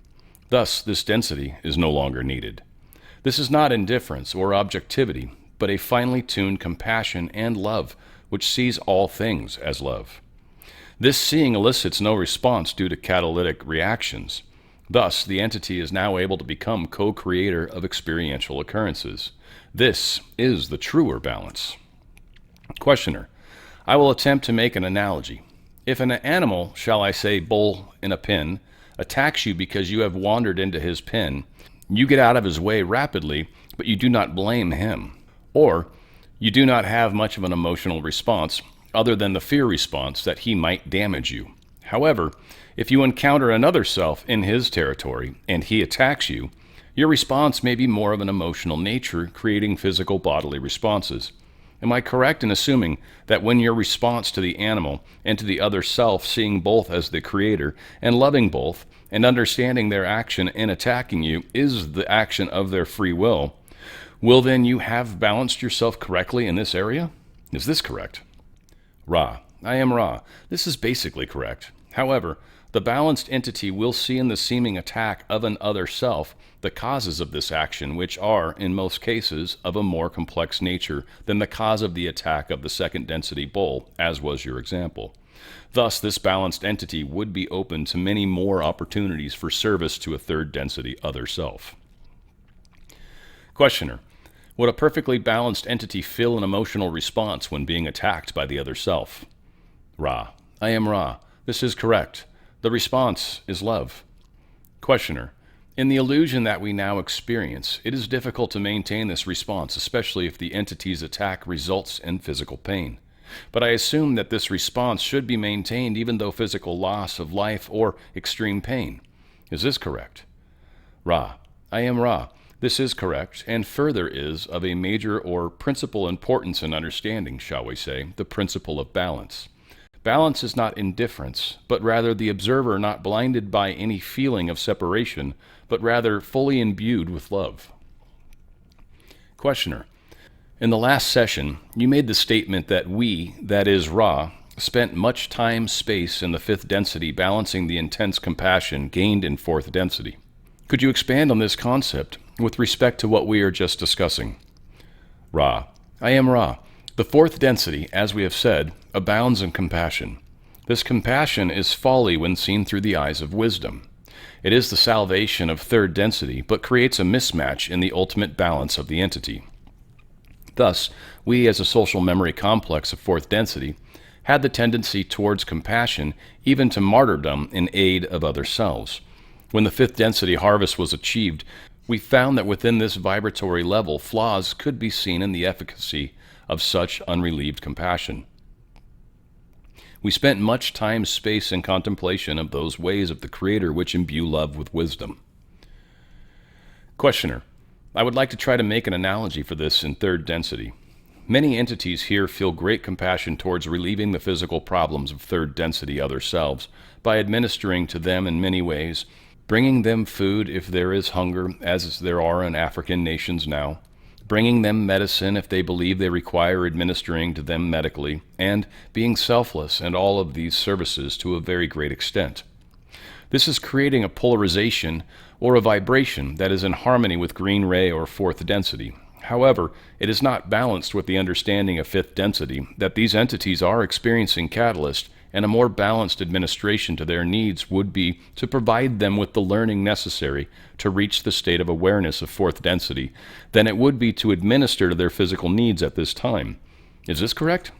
Thus, this density is no longer needed. This is not indifference or objectivity, but a finely tuned compassion and love which sees all things as love. This seeing elicits no response due to catalytic reactions. Thus, the entity is now able to become co-creator of experiential occurrences. This is the truer balance. Questioner. I will attempt to make an analogy. If an animal, shall I say bull in a pen, attacks you because you have wandered into his pen, you get out of his way rapidly, but you do not blame him. Or, you do not have much of an emotional response other than the fear response that he might damage you. However, if you encounter another self in his territory and he attacks you, your response may be more of an emotional nature, creating physical bodily responses. Am I correct in assuming that when your response to the animal and to the other self, seeing both as the creator and loving both and understanding their action in attacking you is the action of their free will then you have balanced yourself correctly in this area? Is this correct? Ra. I am Ra. This is basically correct. However, the balanced entity will see in the seeming attack of an other self the causes of this action, which are, in most cases, of a more complex nature than the cause of the attack of the second density bull, as was your example. Thus, this balanced entity would be open to many more opportunities for service to a third density other self. Questioner. Would a perfectly balanced entity feel an emotional response when being attacked by the other self? Ra. I am Ra. This is correct. The response is love. Questioner. In the illusion that we now experience, it is difficult to maintain this response, especially if the entity's attack results in physical pain. But I assume that this response should be maintained even though physical loss of life or extreme pain. Is this correct? Ra. I am Ra. This is correct, and further is of a major or principal importance in understanding, shall we say, the principle of balance. Balance is not indifference, but rather the observer not blinded by any feeling of separation, but rather fully imbued with love. Questioner. In the last session, you made the statement that we, that is Ra, spent much time, space in the fifth density balancing the intense compassion gained in fourth density. Could you expand on this concept with respect to what we are just discussing? Ra. I am Ra. The fourth density, as we have said, abounds in compassion. This compassion is folly when seen through the eyes of wisdom. It is the salvation of third density, but creates a mismatch in the ultimate balance of the entity. Thus, we as a social memory complex of fourth density had the tendency towards compassion, even to martyrdom in aid of other selves. When the fifth density harvest was achieved, we found that within this vibratory level, flaws could be seen in the efficacy of such unrelieved compassion. We spent much time, space, and contemplation of those ways of the Creator which imbue love with wisdom. Questioner: I would like to try to make an analogy for this in third density. Many entities here feel great compassion towards relieving the physical problems of third density other selves by administering to them in many ways, bringing them food if there is hunger, as there are in African nations now, bringing them medicine if they believe they require administering to them medically, and being selfless and all of these services to a very great extent. This is creating a polarization or a vibration that is in harmony with green ray or fourth density. However, it is not balanced with the understanding of fifth density that these entities are experiencing catalyst, and a more balanced administration to their needs would be to provide them with the learning necessary to reach the state of awareness of fourth density than it would be to administer to their physical needs at this time. Is this correct?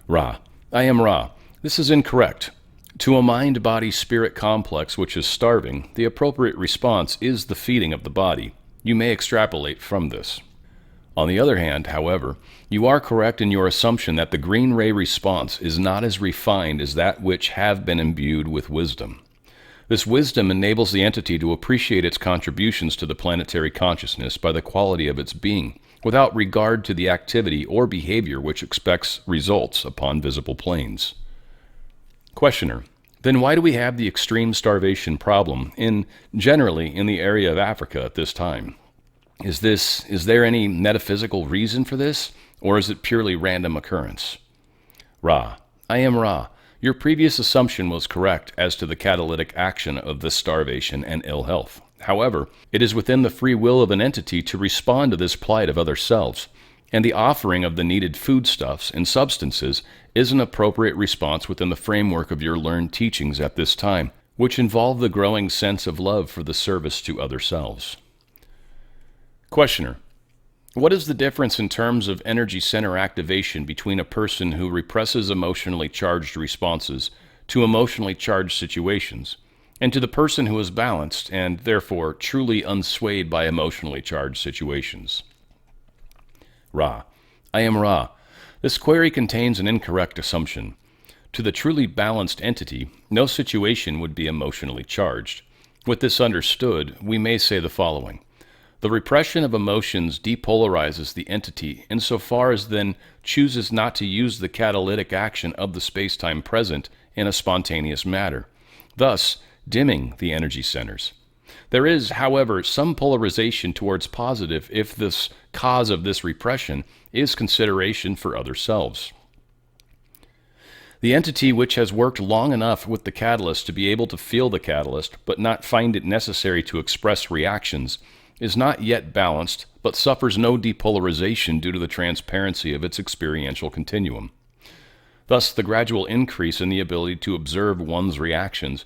Ra: I am Ra. This is incorrect. To a mind-body-spirit complex which is starving, the appropriate response is the feeding of the body. You may extrapolate from this. On the other hand, however, you are correct in your assumption that the green ray response is not as refined as that which have been imbued with wisdom. This wisdom enables the entity to appreciate its contributions to the planetary consciousness by the quality of its being, without regard to the activity or behavior which expects results upon visible planes. Questioner: Then why do we have the extreme starvation problem generally in the area of Africa at this time? Is there any metaphysical reason for this, or is it purely random occurrence? Ra: I am Ra. Your previous assumption was correct as to the catalytic action of this starvation and ill health. However, it is within the free will of an entity to respond to this plight of other selves, and the offering of the needed foodstuffs and substances is an appropriate response within the framework of your learned teachings at this time, which involve the growing sense of love for the service to other selves. Questioner: What is the difference in terms of energy center activation between a person who represses emotionally charged responses to emotionally charged situations, and to the person who is balanced and therefore truly unswayed by emotionally charged situations? Ra: I am Ra. This query contains an incorrect assumption. To the truly balanced entity, no situation would be emotionally charged. With this understood, we may say the following. The repression of emotions depolarizes the entity insofar as then chooses not to use the catalytic action of the space-time present in a spontaneous matter, thus dimming the energy centers. There is, however, some polarization towards positive if this cause of this repression is consideration for other selves. The entity which has worked long enough with the catalyst to be able to feel the catalyst but not find it necessary to express reactions is not yet balanced, but suffers no depolarization due to the transparency of its experiential continuum. Thus, the gradual increase in the ability to observe one's reactions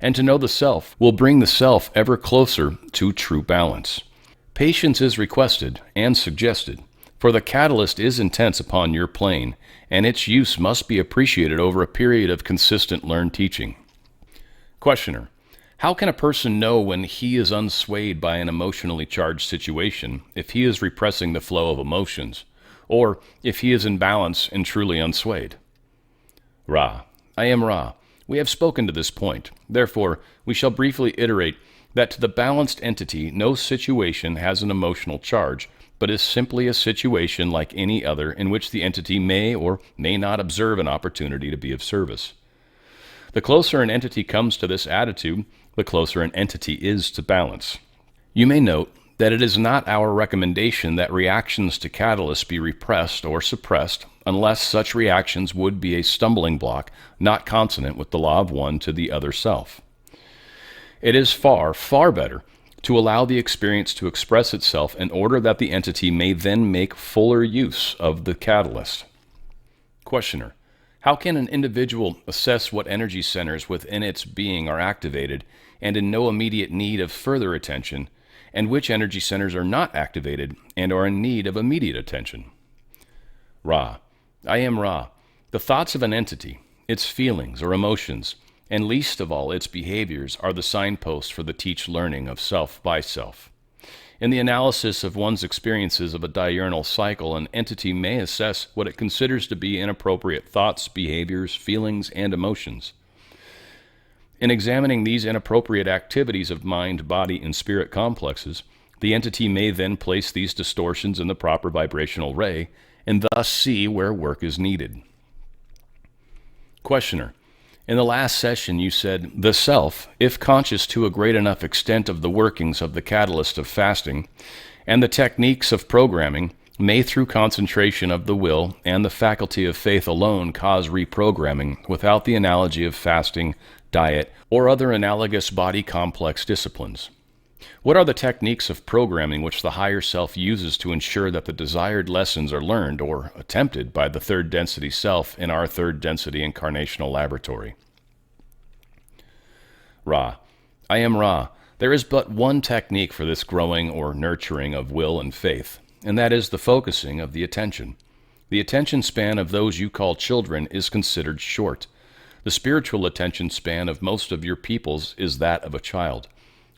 and to know the self will bring the self ever closer to true balance. Patience is requested and suggested, for the catalyst is intense upon your plane, and its use must be appreciated over a period of consistent learned teaching. Questioner: How can a person know when he is unswayed by an emotionally charged situation if he is repressing the flow of emotions, or if he is in balance and truly unswayed? Ra: I am Ra. We have spoken to this point. Therefore, we shall briefly iterate that to the balanced entity, no situation has an emotional charge, but is simply a situation like any other in which the entity may or may not observe an opportunity to be of service. The closer an entity comes to this attitude, the closer an entity is to balance. You may note that it is not our recommendation that reactions to catalysts be repressed or suppressed unless such reactions would be a stumbling block not consonant with the law of one to the other self. It is far, far better to allow the experience to express itself in order that the entity may then make fuller use of the catalyst. Questioner: How can an individual assess what energy centers within its being are activated and in no immediate need of further attention, and which energy centers are not activated and are in need of immediate attention? Ra. I am Ra. The thoughts of an entity, its feelings or emotions, and least of all its behaviors, are the signposts for the teach learning of self by self. In the analysis of one's experiences of a diurnal cycle, an entity may assess what it considers to be inappropriate thoughts, behaviors, feelings, and emotions. In examining these inappropriate activities of mind, body, and spirit complexes, the entity may then place these distortions in the proper vibrational ray and thus see where work is needed. Questioner. In the last session, you said, the self, if conscious to a great enough extent of the workings of the catalyst of fasting and the techniques of programming, may through concentration of the will and the faculty of faith alone cause reprogramming without the analogy of fasting, diet, or other analogous body complex disciplines. What are the techniques of programming which the higher self uses to ensure that the desired lessons are learned or attempted by the third density self in our third density incarnational laboratory? Ra. I am Ra. There is but one technique for this growing or nurturing of will and faith, and that is the focusing of the attention. The attention span of those you call children is considered short. The spiritual attention span of most of your peoples is that of a child.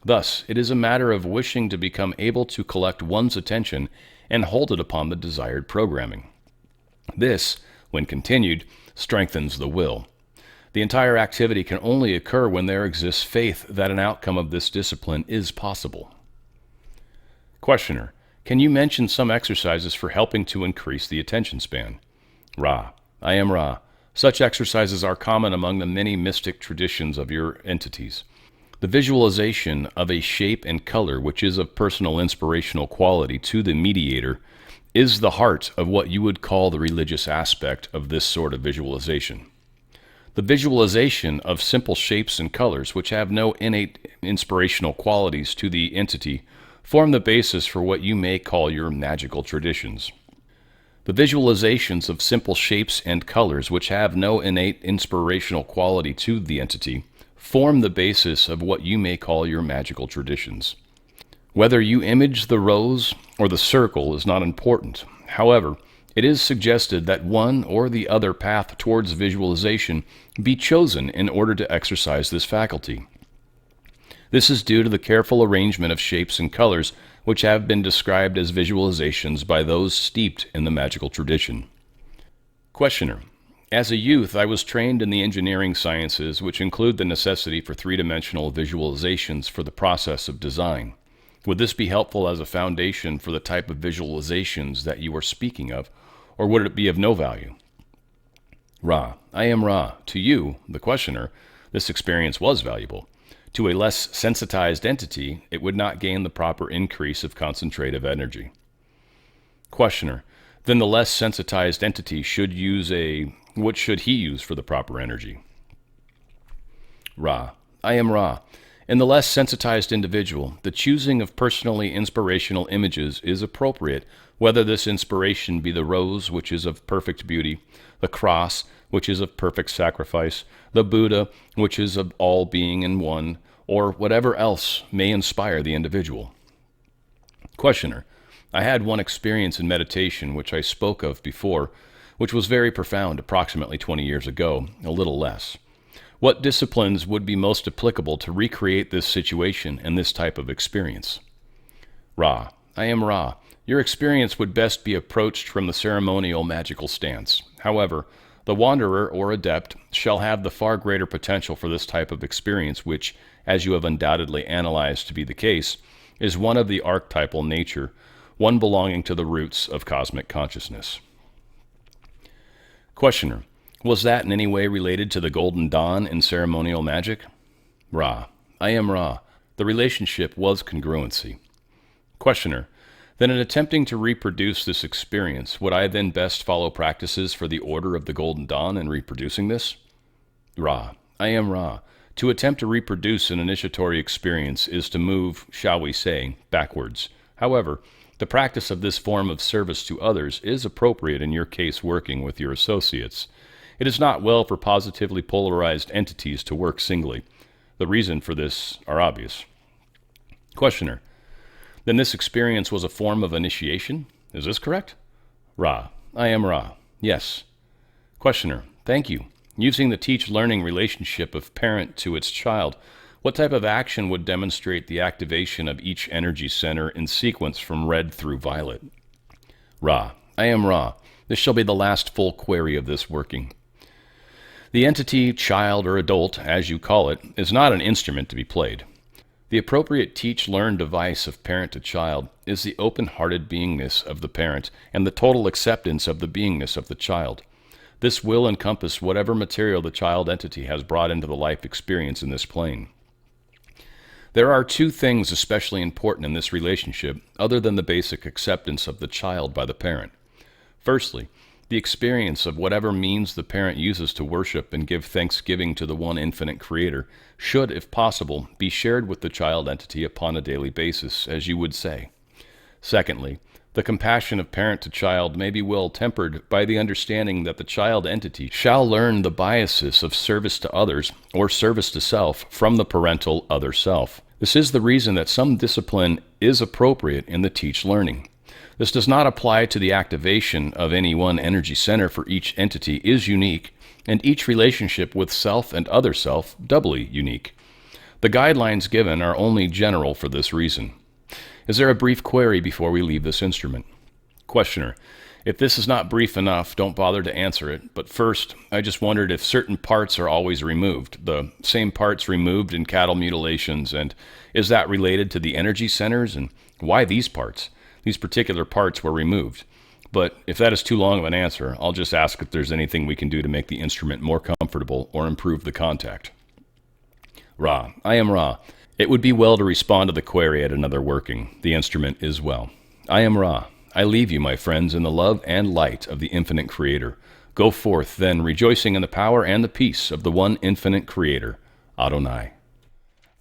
Thus, it is a matter of wishing to become able to collect one's attention and hold it upon the desired programming. This, when continued, strengthens the will. The entire activity can only occur when there exists faith that an outcome of this discipline is possible. Questioner. Can you mention some exercises for helping to increase the attention span? Ra. I am Ra. Such exercises are common among the many mystic traditions of your entities. The visualization of a shape and color which is of personal inspirational quality to the mediator is the heart of what you would call the religious aspect of this sort of visualization. The visualization of simple shapes and colors which have no innate inspirational qualities to the entity form the basis for what you may call your magical traditions. The visualizations of simple shapes and colors which have no innate inspirational quality to the entity form the basis of what you may call your magical traditions. Whether you image the rose or the circle is not important. However, it is suggested that one or the other path towards visualization be chosen in order to exercise this faculty. This is due to the careful arrangement of shapes and colors which have been described as visualizations by those steeped in the magical tradition. Questioner. As a youth, I was trained in the engineering sciences, which include the necessity for three-dimensional visualizations for the process of design. Would this be helpful as a foundation for the type of visualizations that you are speaking of, or would it be of no value? Ra. I am Ra. To you, the questioner, this experience was valuable. To a less sensitized entity, it would not gain the proper increase of concentrative energy. Questioner. Then the less sensitized entity should use what should he use for the proper energy? Ra. I am Ra. In the less sensitized individual, the choosing of personally inspirational images is appropriate, whether this inspiration be the rose, which is of perfect beauty, the cross, which is of perfect sacrifice, the Buddha, which is of all being in one, or whatever else may inspire the individual. Questioner. I had one experience in meditation which I spoke of before, which was very profound approximately 20 years ago, a little less. What disciplines would be most applicable to recreate this situation and this type of experience? Ra. I am Ra. Your experience would best be approached from the ceremonial magical stance. However, the wanderer or adept shall have the far greater potential for this type of experience which, as you have undoubtedly analyzed to be the case, is one of the archetypal nature, one belonging to the roots of cosmic consciousness. Questioner. Was that in any way related to the Golden Dawn in ceremonial magic? Ra. I am Ra. The relationship was congruency. Questioner. Then in attempting to reproduce this experience, would I then best follow practices for the Order of the Golden Dawn in reproducing this? Ra. I am Ra. To attempt to reproduce an initiatory experience is to move, shall we say, backwards. However, the practice of this form of service to others is appropriate in your case working with your associates. It is not well for positively polarized entities to work singly. The reason for this are obvious. Questioner. Then this experience was a form of initiation? Is this correct? Ra. I am Ra. Yes. Questioner. Thank you. Using the teach-learning relationship of parent to its child, what type of action would demonstrate the activation of each energy center in sequence from red through violet? Ra. I am Ra. This shall be the last full query of this working. The entity, child, or adult, as you call it, is not an instrument to be played. The appropriate teach-learn device of parent to child is the open-hearted beingness of the parent and the total acceptance of the beingness of the child. This will encompass whatever material the child entity has brought into the life experience in this plane. There are two things especially important in this relationship other than the basic acceptance of the child by the parent. Firstly, the experience of whatever means the parent uses to worship and give thanksgiving to the one infinite creator should, if possible, be shared with the child entity upon a daily basis, as you would say. Secondly, the compassion of parent to child may be well tempered by the understanding that the child entity shall learn the biases of service to others or service to self from the parental other self. This is the reason that some discipline is appropriate in the teach learning. This does not apply to the activation of any one energy center, for each entity is unique, and each relationship with self and other self doubly unique. The guidelines given are only general for this reason. Is there a brief query before we leave this instrument? Questioner. If this is not brief enough, don't bother to answer it. But first, I just wondered if certain parts are always removed, the same parts removed in cattle mutilations, and is that related to the energy centers, and why these parts? These particular parts were removed. But if that is too long of an answer, I'll just ask if there's anything we can do to make the instrument more comfortable or improve the contact. Ra. I am Ra. It would be well to respond to the query at another working. The instrument is well. I am Ra. I leave you, my friends, in the love and light of the infinite Creator. Go forth, then, rejoicing in the power and the peace of the one infinite Creator, Adonai.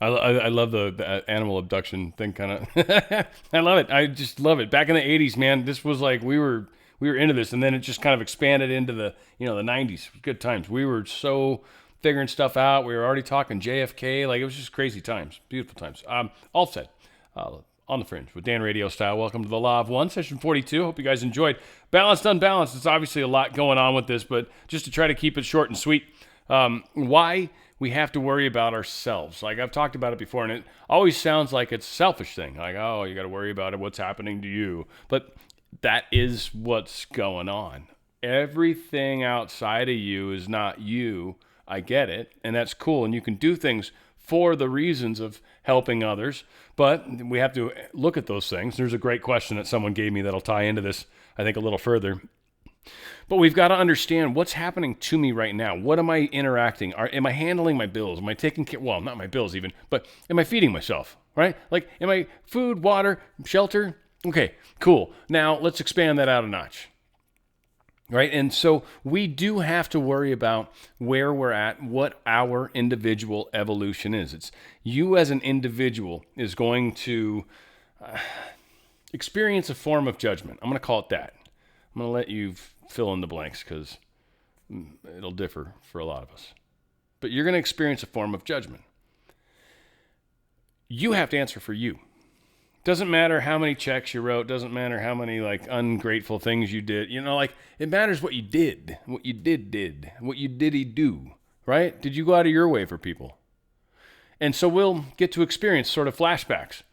I love the animal abduction thing, kind of. I love it. I just love it. Back in the 80s, man, this was like we were into this, and then it just kind of expanded into the the 90s. Good times. We were so figuring stuff out. We were already talking JFK. Like, it was just crazy times, beautiful times. All said, on the Fringe with Dan RadioStyle. Welcome to the Law of One, session 42. Hope you guys enjoyed. Balanced, unbalanced. It's obviously a lot going on with this, but just to try to keep it short and sweet. Why we have to worry about ourselves. Like, I've talked about it before, and it always sounds like it's a selfish thing. Like, oh, you got to worry about it, what's happening to you. But that is what's going on. Everything outside of you is not you. I get it, and that's cool. And you can do things for the reasons of helping others, but we have to look at those things. There's a great question that someone gave me that'll tie into this, I think, a little further. But we've got to understand what's happening to me right now. What am I interacting? Am I handling my bills? Am I taking care? Well, not my bills even, but am I feeding myself, right? Like, am I food, water, shelter? Okay, cool. Now let's expand that out a notch, right? And so we do have to worry about where we're at, what our individual evolution is. It's you as an individual is going to experience a form of judgment. I'm going to call it that. I'm going to let you fill in the blanks because it'll differ for a lot of us. But you're going to experience a form of judgment. You have to answer for you. Doesn't matter how many checks you wrote. Doesn't matter how many ungrateful things you did. It matters what you did. What you did. What you diddy do. Right? Did you go out of your way for people? And so we'll get to experience sort of flashbacks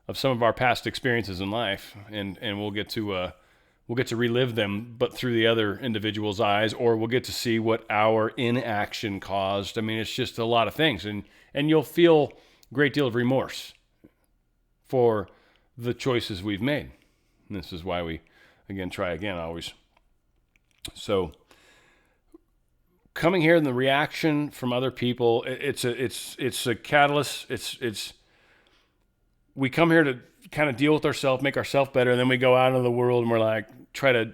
of some of our past experiences in life, and we'll get to relive them, but through the other individual's eyes, or we'll get to see what our inaction caused. I mean, it's just a lot of things, and you'll feel a great deal of remorse for the choices we've made. And this is why we, try again always. So coming here and the reaction from other people, it's a catalyst. It's we come here to kind of deal with ourselves, make ourselves better, and then we go out into the world and we're like, try to,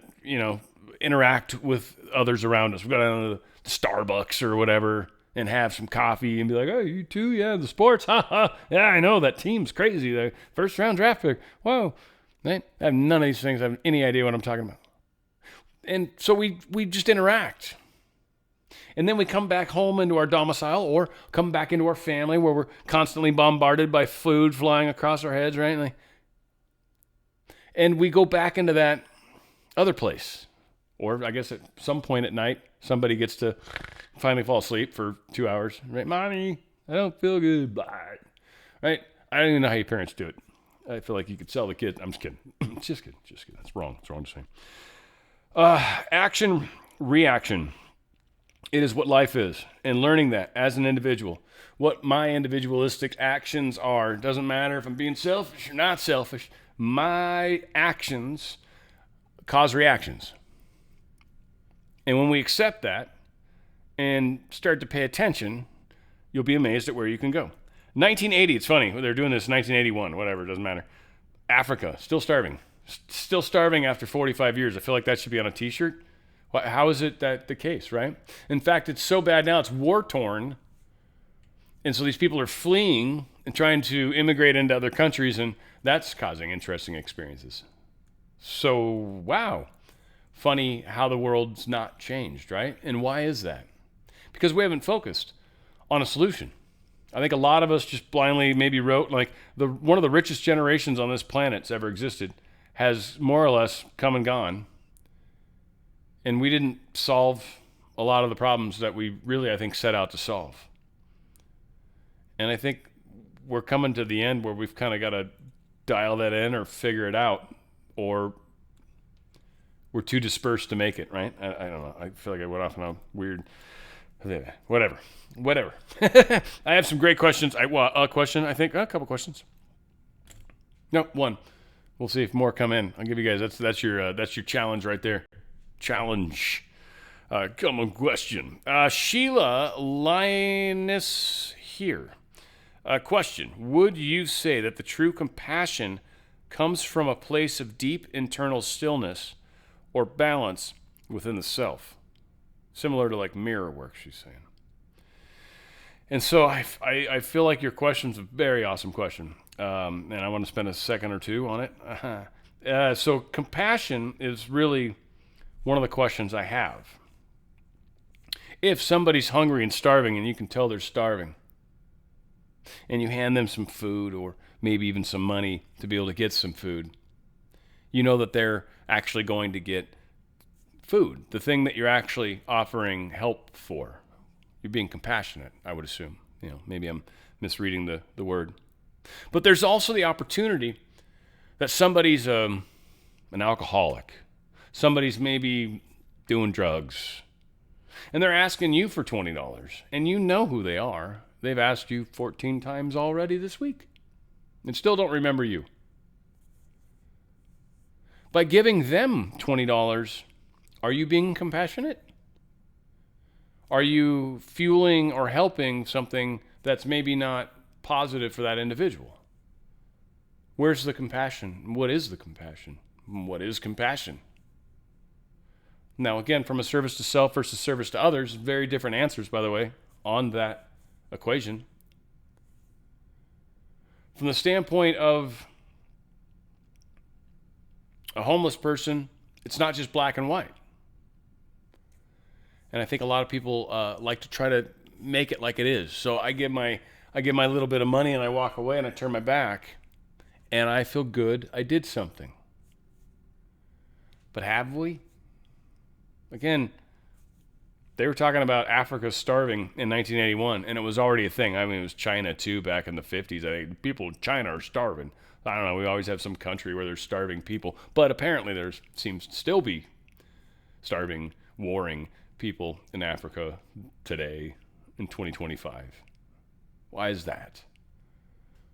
interact with others around us. We go down to the Starbucks or whatever and have some coffee and be like, oh, you too? Yeah, the sports? Yeah, I know, that team's crazy. The first round draft pick. Whoa. I have none of these things. I have any idea what I'm talking about. And so we just interact. And then we come back home into our domicile or come back into our family where we're constantly bombarded by food flying across our heads, right? And we go back into that other place. Or I guess at some point at night, somebody gets to finally fall asleep for 2 hours. Right? Mommy, I don't feel good. Bye. Right? I don't even know how your parents do it. I feel like you could sell the kid. I'm just kidding. Just kidding. That's wrong. It's wrong to say. Action, reaction. It is what life is. And learning that as an individual, what my individualistic actions are. It doesn't matter if I'm being selfish or not selfish. My actions cause reactions. And when we accept that and start to pay attention, you'll be amazed at where you can go. 1980, it's funny. They're doing this in 1981, whatever, it doesn't matter. Africa, still starving. Still starving after 45 years. I feel like that should be on a t-shirt. How is it that the case, right? In fact, it's so bad now, it's war-torn. And so these people are fleeing and trying to immigrate into other countries, and that's causing interesting experiences. So, wow. Funny how the world's not changed, right? And why is that? Because we haven't focused on a solution. I think a lot of us just blindly maybe wrote, like, one of the richest generations on this planet's ever existed has more or less come and gone. And we didn't solve a lot of the problems that we really, I think, set out to solve. And I think we're coming to the end where we've kind of got to dial that in or figure it out, or we're too dispersed to make it, right? I don't know. I feel like I went off on a weird... Whatever. I have some great questions. A couple questions. No, one. We'll see if more come in. I'll give you guys, that's your challenge right there. Challenge. Common question. Sheila Linus here. Question. Would you say that the true compassion comes from a place of deep internal stillness or balance within the self? Similar to like mirror work, she's saying. And so I feel like your question's a very awesome question. And I want to spend a second or two on it. So compassion is really one of the questions I have. If somebody's hungry and starving and you can tell they're starving, and you hand them some food or maybe even some money to be able to get some food, you know that they're actually going to get food, the thing that you're actually offering help for. You're being compassionate, I would assume. Maybe I'm misreading the word. But there's also the opportunity that somebody's an alcoholic. Somebody's maybe doing drugs. And they're asking you for $20. And you know who they are. They've asked you 14 times already this week. And still don't remember you. By giving them $20, are you being compassionate? Are you fueling or helping something that's maybe not positive for that individual? Where's the compassion? What is the compassion? What is compassion? Now, again, from a service to self versus service to others, very different answers, by the way, on that equation. From the standpoint of a homeless person, it's not just black and white. And I think a lot of people like to try to make it like it is. So I give my little bit of money and I walk away and I turn my back and I feel good. I did something. But have we? Again, they were talking about Africa starving in 1981, and it was already a thing. I mean, it was China too back in the 50s. I think people in China are starving. I don't know. We always have some country where there's starving people, but apparently there seems to still be starving, warring people in Africa today in 2025. Why is that?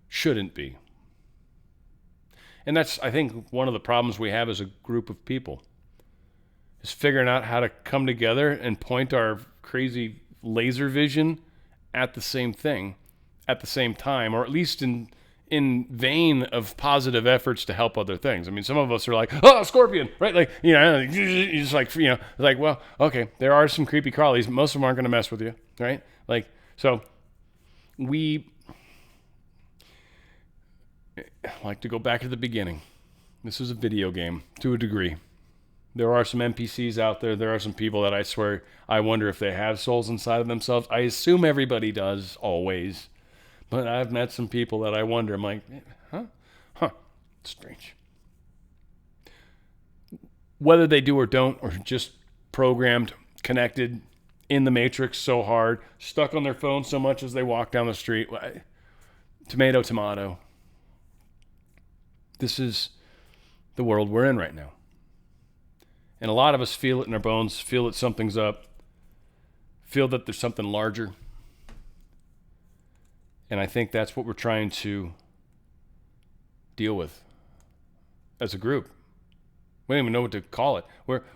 Shouldn't be. And that's, I think, one of the problems we have as a group of people is figuring out how to come together and point our crazy laser vision at the same thing at the same time, or at least in vein of positive efforts to help other things. I mean, some of us are like, oh, scorpion, right? Like, you're just like, like, well, okay, there are some creepy crawlies. Most of them aren't going to mess with you, right? Like, so we like to go back to the beginning. This is a video game to a degree. There are some NPCs out there. There are some people that I swear I wonder if they have souls inside of themselves. I assume everybody does, always. But I've met some people that I wonder. I'm like, huh, strange. Whether they do or don't, or just programmed, connected in the matrix so hard, stuck on their phone so much as they walk down the street. Tomato, tomato. This is the world we're in right now. And a lot of us feel it in our bones, feel that something's up, feel that there's something larger. And I think that's what we're trying to deal with as a group. We don't even know what to call it.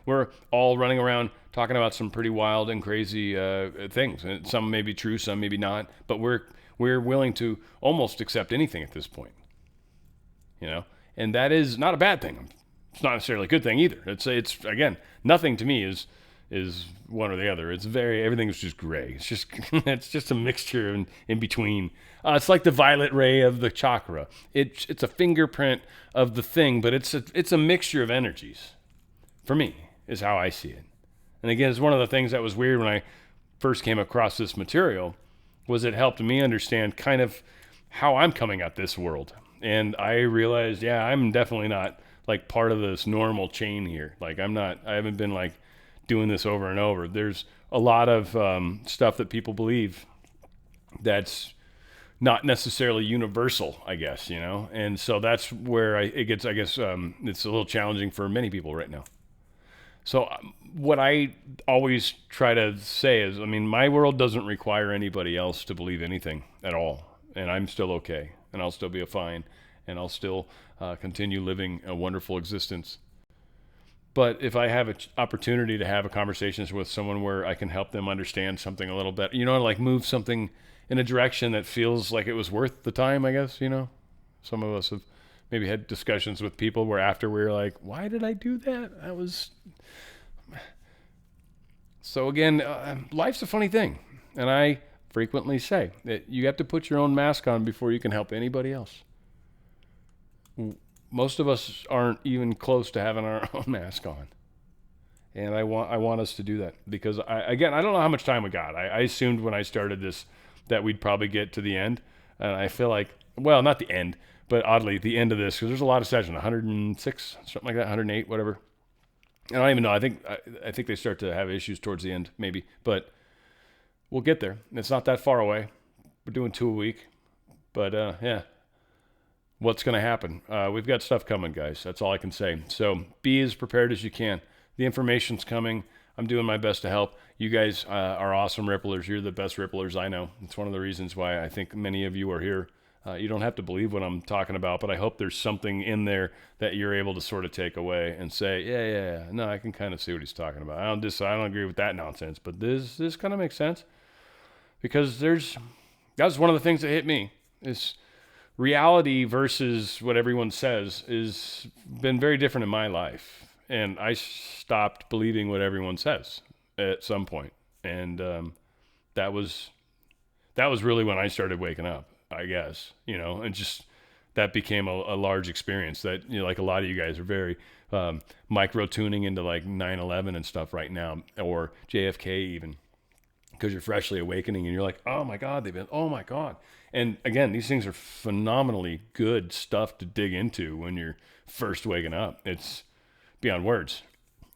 We're all running around talking about some pretty wild and crazy things. And some may be true, some maybe not. But we're willing to almost accept anything at this point. You know, and that is not a bad thing. It's not necessarily a good thing either. It's again, nothing to me is one or the other. It's everything's just gray. It's just a mixture in between. It's like the violet ray of the chakra. It's a fingerprint of the thing, but it's a mixture of energies. For me, is how I see it. And again, it's one of the things that was weird when I first came across this material, was it helped me understand kind of how I'm coming at this world. And I realized, yeah, I'm definitely not like part of this normal chain here. Like I haven't been like doing this over and over. There's a lot of stuff that people believe that's not necessarily universal, I guess, you know? And so that's where it gets, I guess, it's a little challenging for many people right now. So what I always try to say is, I mean, my world doesn't require anybody else to believe anything at all. And I'm still okay. And I'll still be fine. And I'll still continue living a wonderful existence. But if I have an opportunity to have a conversation with someone where I can help them understand something a little better, you know, like move something in a direction that feels like it was worth the time, I guess, you know. Some of us have maybe had discussions with people where after we were like, why did I do that? So again, life's a funny thing. And I frequently say that you have to put your own mask on before you can help anybody else. Most of us aren't even close to having our own mask on. And I want us to do that because I don't know how much time we got. I assumed when I started this that we'd probably get to the end. And I feel like, well, not the end, but oddly the end of this, because there's a lot of sessions, 106, something like that, 108, whatever. I don't even know. I think they start to have issues towards the end, maybe, but we'll get there. It's not that far away. We're doing 2 a week, but yeah. What's going to happen? We've got stuff coming, guys. That's all I can say. So be as prepared as you can. The information's coming. I'm doing my best to help. You guys are awesome ripplers. You're the best ripplers I know. It's one of the reasons why I think many of you are here. You don't have to believe what I'm talking about, but I hope there's something in there that you're able to sort of take away and say, yeah. No, I can kind of see what he's talking about. I don't agree with that nonsense, but this kind of makes sense because that's one of the things that hit me is reality versus what everyone says is been very different in my life. And I stopped believing what everyone says at some point. And that was really when I started waking up, I guess, you know, and just that became a large experience that, you know, like a lot of you guys are very micro tuning into like 9/11 and stuff right now, or JFK even, because you're freshly awakening and you're like, oh my God. And again, these things are phenomenally good stuff to dig into when you're first waking up. It's beyond words.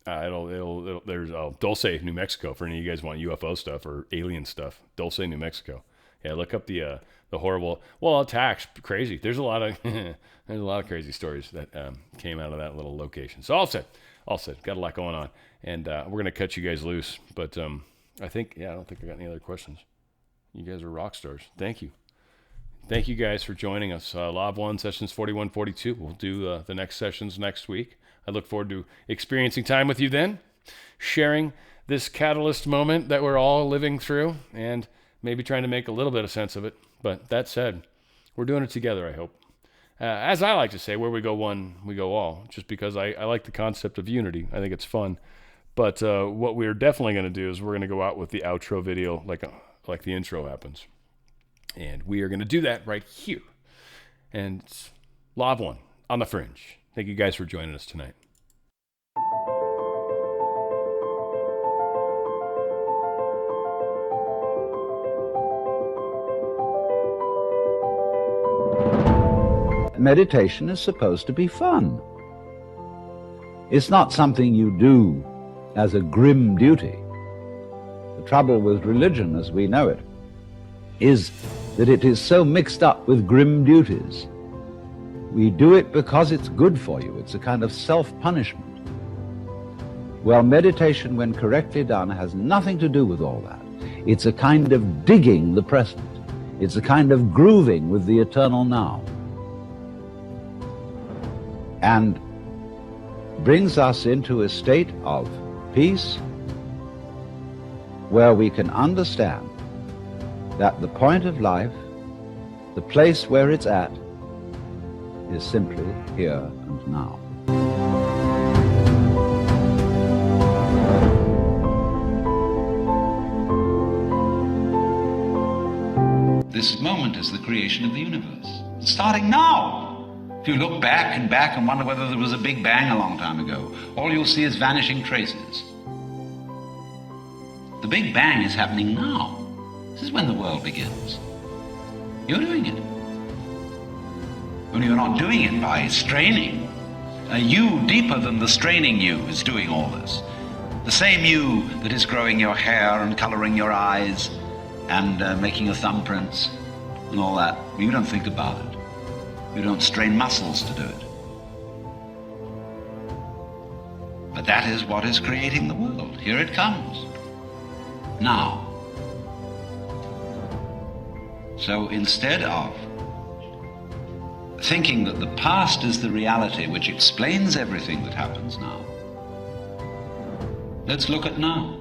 There's Dulce, New Mexico, for any of you guys want UFO stuff or alien stuff. Dulce, New Mexico. Yeah, look up the horrible, attacks. Crazy. There's a lot of crazy stories that came out of that little location. So all said, got a lot going on, and we're gonna cut you guys loose. But I don't think I got any other questions. You guys are rock stars. Thank you. Thank you guys for joining us. Law of One, sessions 41, 42. We'll do the next sessions next week. I look forward to experiencing time with you then, sharing this catalyst moment that we're all living through, and maybe trying to make a little bit of sense of it. But that said, we're doing it together, I hope. As I like to say, where we go one, we go all, just because I like the concept of unity. I think it's fun. But what we're definitely going to do is we're going to go out with the outro video like the intro happens. And we are going to do that right here. And it's Law of One on the Fringe. Thank you guys for joining us tonight. meditation is supposed to be fun. It's not something you do as a grim duty. The trouble with religion as we know it is that it is so mixed up with grim duties. We do it because it's good for you. It's a kind of self-punishment. Well, meditation, when correctly done, has nothing to do with all that. It's a kind of digging the present. It's a kind of grooving with the eternal now. And brings us into a state of peace where we can understand that the point of life, the place where it's at, is simply here and now. This moment is the creation of the universe. It's starting now. If you look back and wonder whether there was a big bang a long time ago, all you'll see is vanishing traces. The big bang is happening now. This is when the world begins. You're doing it. Only you're not doing it by straining. A you deeper than the straining you is doing all this. The same you that is growing your hair and coloring your eyes and making your thumbprints and all that. You don't think about it. You don't strain muscles to do it. But that is what is creating the world. Here it comes. Now. So instead of thinking that the past is the reality which explains everything that happens now, let's look at now.